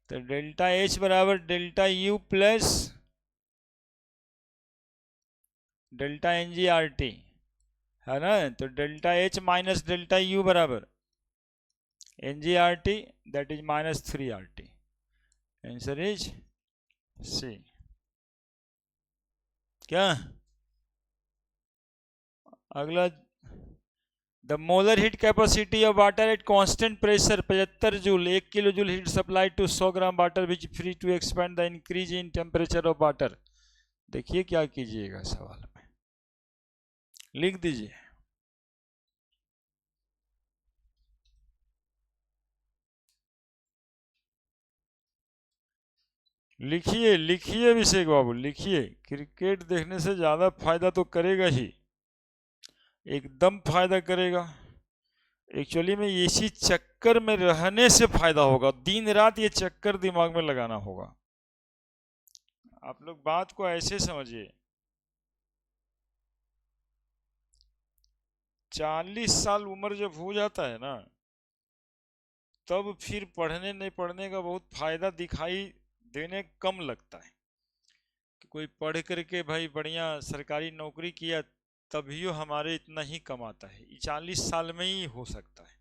तो डेल्टा H बराबर delta U plus delta NgRT, है ना। तो delta H minus delta U बराबर NgRT, that is -3RT। Answer is C. क्या अगला, the molar heat capacity of water at constant pressure 75 joule, 1 kilo joule heat supply to 100 gram water which free to expand the increase in temperature of water. देखिए क्या कीजिएगा सवाल में। लिख दीजिए। लिखिए लिखिए अभिषेक बाबू लिखिए। क्रिकेट देखने से ज्यादा फायदा तो करेगा ही, एकदम फायदा करेगा। एक्चुअली में इसी चक्कर में रहने से फायदा होगा, दिन रात ये चक्कर दिमाग में लगाना होगा। आप लोग बात को ऐसे समझिए, 40 साल उम्र जब हो जाता है ना, तब फिर पढ़ने नहीं पढ़ने का बहुत फायदा दिखाई देने कम लगता है। कि कोई पढ़ करके भाई बढ़िया सरकारी नौकरी किया, तभी हमारे इतना ही कमाता है, 40 साल में ही हो सकता है।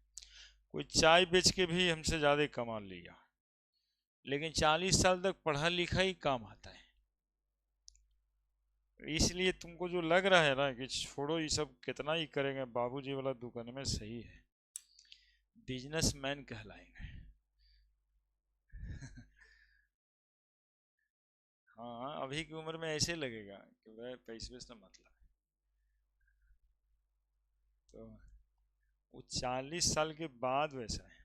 कोई चाय बेच के भी हमसे ज़्यादा कमा लिया, लेकिन 40 साल तक पढ़ा लिखा ही काम आता है। इसलिए तुमको जो लग रहा है ना कि छोड़ो ये सब कितना ही करेंगे, बाबूजी वाला दुकान में सही है, बिजनेसमैन कहलाएंगे। हाँ, अभी की उम्र में ऐसे लगेगा कि वह पैसे से मतलब है। तो वो 40 साल के बाद वैसा है।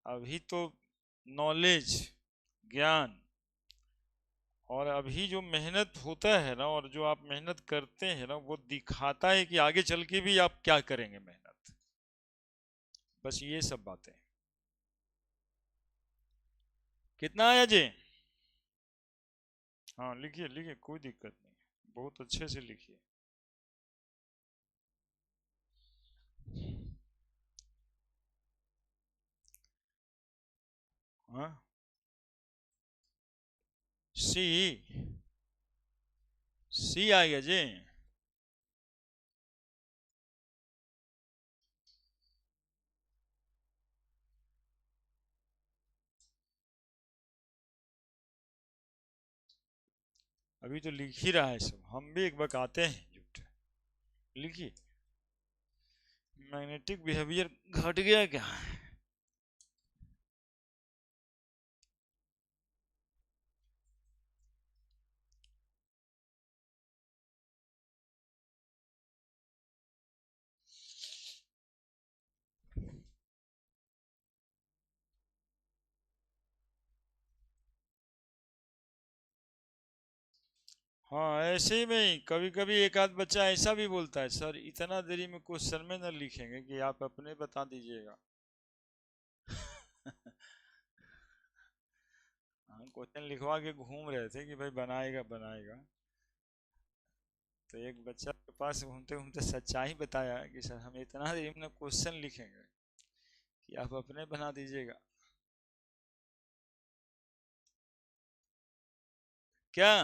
अभी तो नॉलेज, ज्ञान, और अभी जो मेहनत होता है ना, और जो आप मेहनत करते हैं ना, वो दिखाता है कि आगे चल के भी आप क्या करेंगे मेहनत। बस ये सब बातें। कितना आया जी? हाँ लिखिए लिखिए, कोई दिक्कत नहीं, बहुत अच्छे से लिखिए। हाँ, सी, सी आ गया जी। अभी तो लिख ही रहा है सब, हम भी एक बार आते हैं झूठ। लिखिए, मैग्नेटिक बिहेवियर घट गया क्या? हाँ, ऐसे ही में कभी कभी एक आध बच्चा ऐसा भी बोलता है, सर इतना देरी में क्वेश्चन में न लिखेंगे कि आप अपने बता दीजिएगा। हम क्वेश्चन लिखवा के घूम रहे थे कि भाई बनाएगा बनाएगा, तो एक बच्चा के पास घूमते घूमते सच्चाई बताया कि सर हम इतना देरी में क्वेश्चन लिखेंगे कि आप अपने बना दीजिएगा। क्या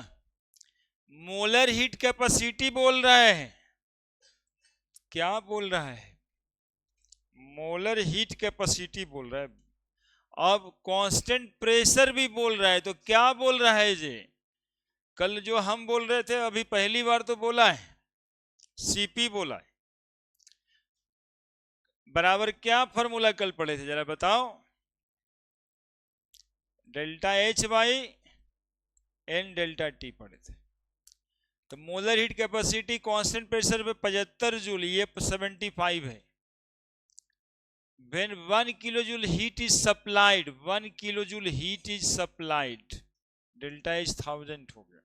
मोलर हीट कैपेसिटी बोल रहा है? क्या बोल रहा है? मोलर हीट कैपेसिटी बोल रहा है। अब कांस्टेंट प्रेशर भी बोल रहा है, तो क्या बोल रहा है जी? कल जो हम बोल रहे थे, अभी पहली बार तो बोला है, सीपी बोला है। बराबर क्या फॉर्मूला कल पढ़े थे जरा बताओ? Delta H by N delta T पढ़े थे। तो molar heat capacity constant pressure पे 75 जूल, ये 75 है। when 1 kilojoule heat is supplied, 1 kilojoule heat is supplied, delta H 1000 हो गया।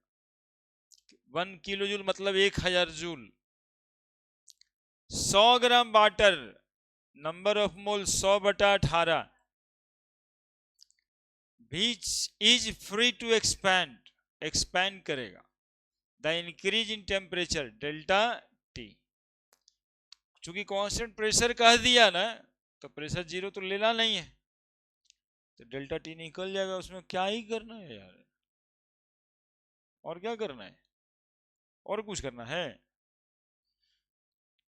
1 किलोजूल मतलब 1000 joule. 100 gram water, number of mole 100/18, which is free to expand, expand करेगा, the increase in temperature delta T. चूंकि constant pressure कह दिया ना, तो pressure zero तो लेना नहीं है, तो डेल्टा टी निकल जाएगा। उसमें क्या ही करना है यार, और क्या करना है? और कुछ करना है?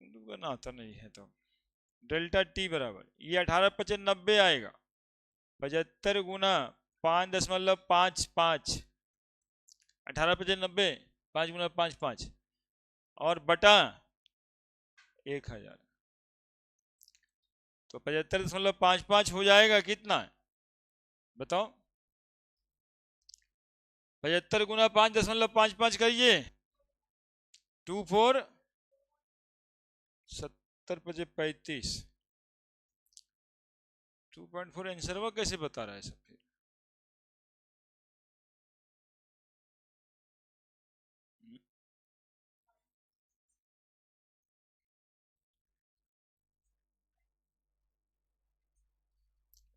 बनाता नहीं है तो डेल्टा टी बराबर ये 18×5 = 90 आएगा। 75 गुना 5.55, 18×5 = 90, 5 गुना 5 5, और बटा 1000, तो 75.55 हो जाएगा। कितना बताओ? 75 गुना 5.55 करिए, 24 70×35 2.4 आंसर वो कैसे बता रहा है सब फिर?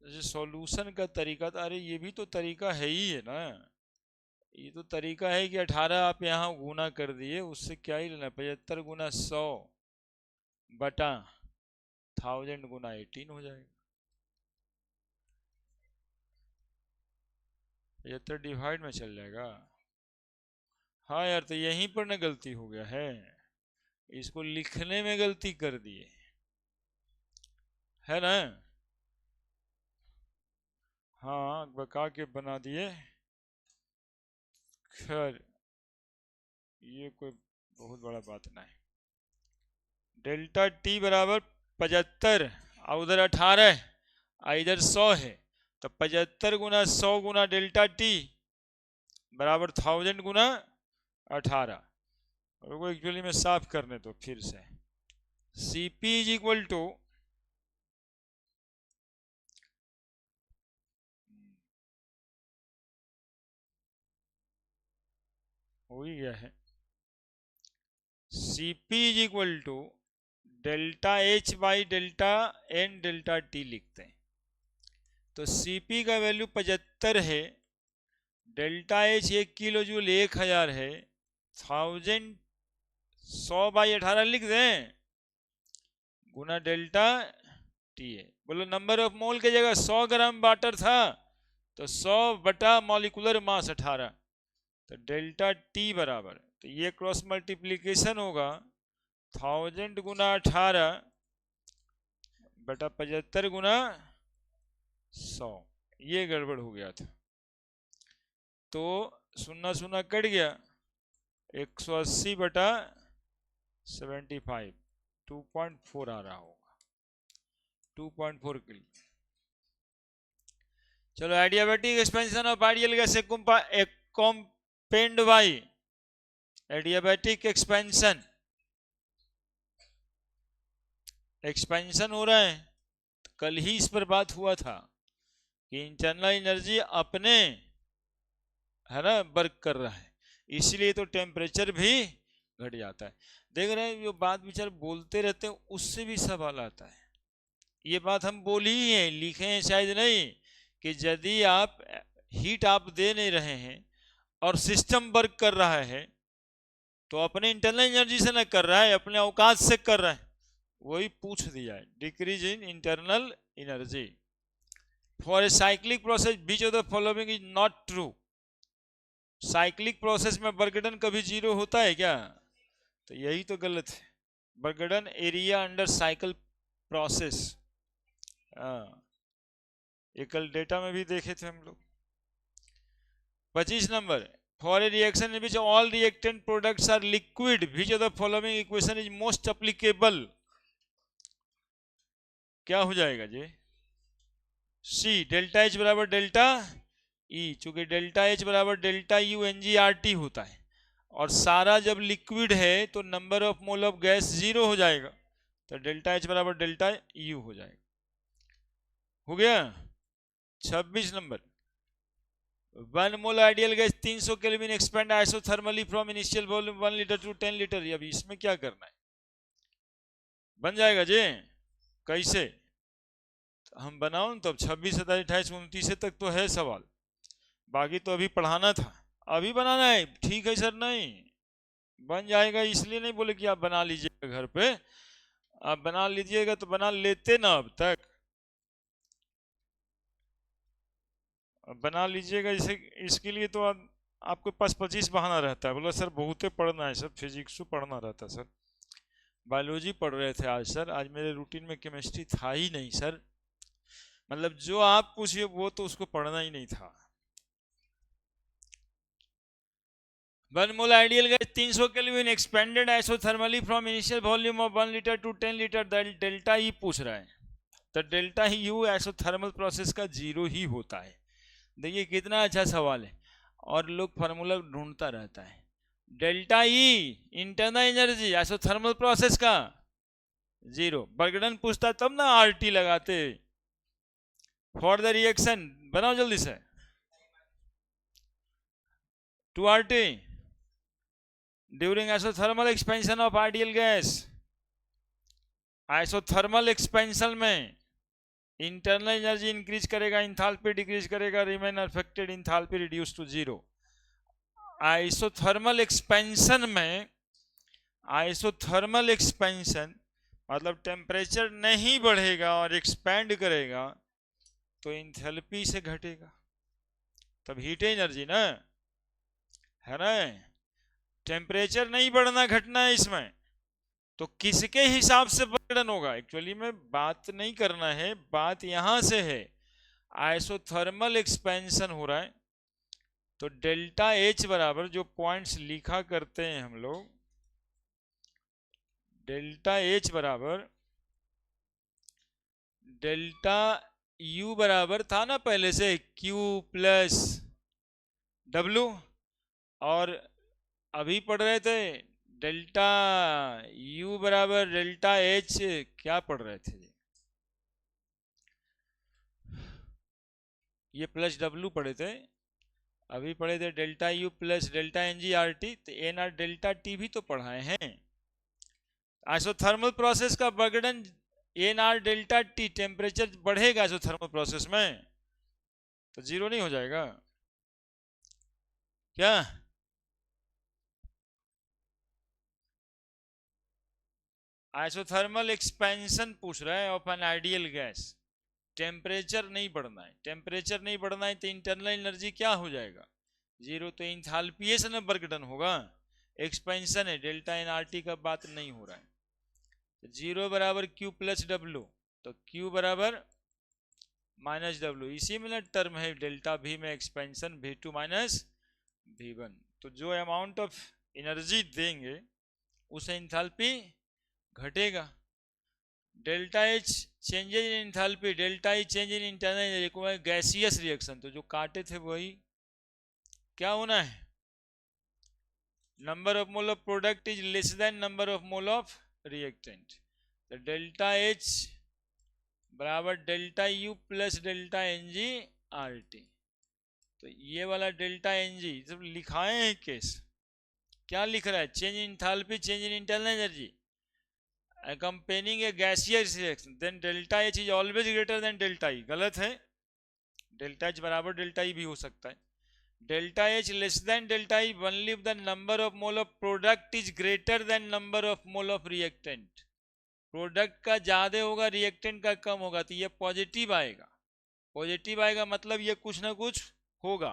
जैसे सॉल्यूशन का तरीका, तो अरे ये भी तो तरीका है ही है ना। ये तो तरीका है कि 18 आप यहाँ गुना कर दिए, उससे क्या ही लेना, 75×100 बटा 1000×18 हो जाएगा। 75 डिवाइड में चल जाएगा। हाँ यार, तो यहीं पर ना गलती हो गया है, इसको लिखने में गलती कर दिए है ना। हाँ, बका के बना दिए। खैर, ये कोई बहुत बड़ा बात नहीं। डेल्टा टी बराबर 75 और उधर 18 और इधर 100 है, तो 75×100 × डेल्टा टी बराबर 1000×18। और एक्चुअली में साफ करने तो फिर से Cp इज इक्वल टू हो ही गया है, Cp is equal to delta H by delta N delta T लिखते हैं। तो Cp का वैल्यू 75 है, डेल्टा एच 1 किलो जूल 1000 है, 100/18 लिख दें गुना डेल्टा टी है। बोलो नंबर ऑफ मोल की जगह 100 ग्राम वाटर था, तो 100 बटा मॉलिकुलर मास 18, तो डेल्टा टी बराबर, तो ये क्रॉस मल्टीप्लीकेशन होगा 1000×18 बटा 75×100। ये गड़बड़ हो गया था, तो 0 कट गया, 180/75 2.4 आ रहा होगा, 2.4 के लिए। चलो, adiabatic expansion of ideal gas accompanied by adiabatic expansion हो रहा है। कल ही इस पर बात हुआ था कि इंटरनल एनर्जी अपने है ना वर्क कर रहा है, इसलिए तो टेम्परेचर भी घट जाता है। देख रहे हैं, जो बात विचार बोलते रहते हैं उससे भी सवाल आता है। ये बात हम बोली ही है, लिखे हैं शायद नहीं, कि यदि आप हीट आप दे नहीं रहे हैं और सिस्टम वर्क कर रहा है, तो अपने इंटरनल एनर्जी से ना कर रहा है, अपने अवकाश से कर रहा है, वही पूछ दिया है, decrease in internal energy for a cyclic process which of the following is not true. Cyclic process में वर्क डन कभी जीरो होता है क्या? तो यही तो गलत है। Work done area under cycle process, ये कल डेटा में भी देखे थे हम लोग। 25 number, for a reaction in which all reactant products are liquid which of the following equation is most applicable. क्या हो जाएगा जी? सी, डेल्टा एच बराबर डेल्टा ई, चूंकि डेल्टा एच बराबर डेल्टा यू NG/RT होता है, और सारा जब लिक्विड है तो number of mole of gas 0 हो जाएगा, तो डेल्टा एच बराबर डेल्टा यू हो जाएगा। हो गया। 26 number, 1 mole ideal gas 300 kelvin expand isothermally from initial volume 1 litre to 10 litre. अब इसमें क्या करना है? बन जाएगा जी, कैसे हम बनाओ, तो अब 26, 27, 28, 29 तक तो है सवाल, बाकी तो अभी पढ़ाना था, अभी बनाना है। ठीक है सर, नहीं बन जाएगा, इसलिए नहीं बोले कि आप बना लीजिएगा घर पे, आप बना लीजिएगा तो बना लेते ना, अब तक बना लीजिएगा। इसे इसके लिए तो आपके पास 25 बहाना रहता है, बोला सर बहुते पढ़ना है सर, फिजिक्स पढ़ना रहता है सर, बायोलॉजी पढ़ रहे थे आज सर, आज मेरे रूटीन में केमिस्ट्री था ही नहीं सर, मतलब जो आप पूछिए वो तो उसको पढ़ना ही नहीं था। 1 mole ideal gas 300 kelvin expanded isothermally from initial volume of 1 litre to 10 litre, delta E पूछ रहा है, तो डेल्टा ही यू आइसोथर्मल प्रोसेस का 0 ही होता है। देखिए कितना अच्छा सवाल है, और लोग फार्मूला ढूंढता रहता है। Delta E internal energy isothermal process का 0। बर्गडन पूछता तब ना RT लगाते। फॉर द रिएक्शन बनाओ जल्दी से। 2RT during isothermal expansion of ideal gas. Isothermal expansion में इंटरनल एनर्जी इंक्रीज करेगा, इंथैल्पी डिक्रीज करेगा, remain affected, enthalpy reduce to 0। Isothermal expansion में, आइसोथर्मल एक्सपेंशन मतलब टेम्परेचर नहीं बढ़ेगा और एक्सपैंड करेगा तो इंथैल्पी से घटेगा, तब हीट एनर्जी ना, है ना। टेम्परेचर नहीं बढ़ना घटना है इसमें, तो किसके हिसाब से बर्डन होगा? एक्चुअली में बात नहीं करना है, बात यहां से है। आइसोथर्मल एक्सपेंशन हो रहा है तो डेल्टा एच बराबर, जो पॉइंट्स लिखा करते हैं हम लोग, डेल्टा एच बराबर डेल्टा यू बराबर था ना पहले से Q प्लस W, और अभी पढ़ रहे थे डेल्टा यू बराबर डेल्टा एच, क्या पढ़ रहे थे ये प्लस W पढ़े थे, अभी पढ़े थे delta U plus delta NG/RT, तो NR डेल्टा T भी तो पढ़ाए हैं। आइसोथर्मल प्रोसेस का बर्गडन NR डेल्टा T, टेम्परेचर बढ़ेगा आइसोथर्मल प्रोसेस में तो 0 नहीं हो जाएगा क्या? आइसोथर्मल एक्सपेंशन पूछ रहा है of an ideal gas, temperature नहीं बढ़ना है, टेम्परेचर नहीं बढ़ना है तो इंटरनल एनर्जी क्या हो जाएगा? 0। तो इंथैल्पी से न बर्गडन होगा, एक्सपेंशन है, डेल्टा NRT का बात नहीं हो रहा है। तो 0 बराबर Q प्लस W, तो Q बराबर माइनस W, इसी में टर्म है डेल्टा V में एक्सपेंशन V2 माइनस V1। तो जो अमाउंट ऑफ एनर्जी देंगे उसे इंथैल्पी घटेगा। Delta H changes in enthalpy, delta E change in internal gaseous reaction, तो जो काटे थे वही क्या होना है? Number of mole of product is less than number of mole of reactant. तो डेल्टा एच बराबर delta U plus delta NG/RT। तो ये वाला डेल्टा NG सब लिखाए हैं केस, क्या लिख रहा है? Change in enthalpy, change in internal energy accompanying a gaseous reaction, then delta H is always greater than delta E। गलत है, डेल्टा H बराबर डेल्टा E भी हो सकता है। Delta H less than delta E only if the number of mole of product is greater than number of mole of reactant। Product का ज्यादा होगा, रिएक्टेंट का कम होगा, तो ये पॉजिटिव आएगा। पॉजिटिव आएगा मतलब ये कुछ ना कुछ होगा,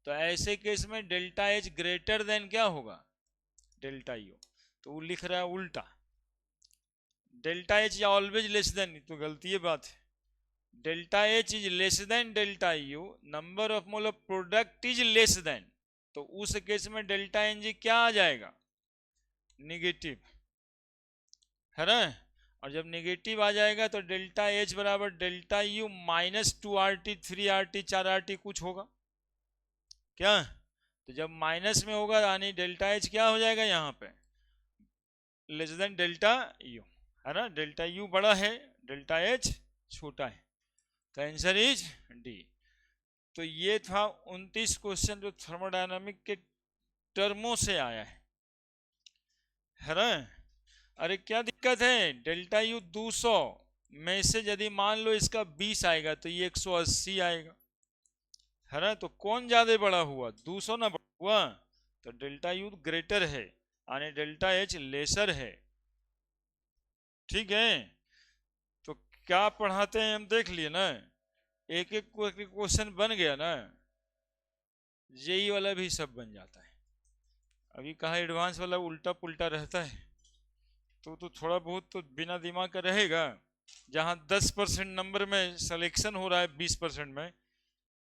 तो ऐसे केस में डेल्टा H ग्रेटर देन क्या होगा? Delta E। तो वो लिख रहा है उल्टा, डेल्टा एच या ऑलवेज लेस देन, तो गलती है बात है। Delta H is less than delta U, number of mole of product is less than, तो उस केस में डेल्टा NG क्या आ जाएगा? निगेटिव, है ना। और जब निगेटिव आ जाएगा तो डेल्टा एच बराबर delta you minus 2RT 3RT 4RT कुछ होगा क्या? तो जब माइनस में होगा यानी डेल्टा एच क्या हो जाएगा यहाँ पे? लेस देन डेल्टा यू, है ना। डेल्टा यू बड़ा है, डेल्टा एच छोटा है, तो आंसर इज डी। तो ये था 29 क्वेश्चन जो थर्मोडायनामिक के टर्मों से आया है ना। अरे क्या दिक्कत है? डेल्टा यू 200 में से यदि मान लो इसका 20 आएगा तो ये 180 आएगा, है ना। तो कौन ज्यादा बड़ा हुआ? 200 ना बड़ा हुआ, तो डेल्टा यू ग्रेटर है यानी डेल्टा एच लेसर है। ठीक है, तो क्या पढ़ाते हैं हम देख लिए ना, एक एक क्वेश्चन बन गया ना, जेई वाला भी सब बन जाता है। अभी कहा एडवांस वाला उल्टा पुल्टा रहता है, तो थोड़ा बहुत तो बिना दिमाग का रहेगा। जहां 10% नंबर में सिलेक्शन हो रहा है 20% में,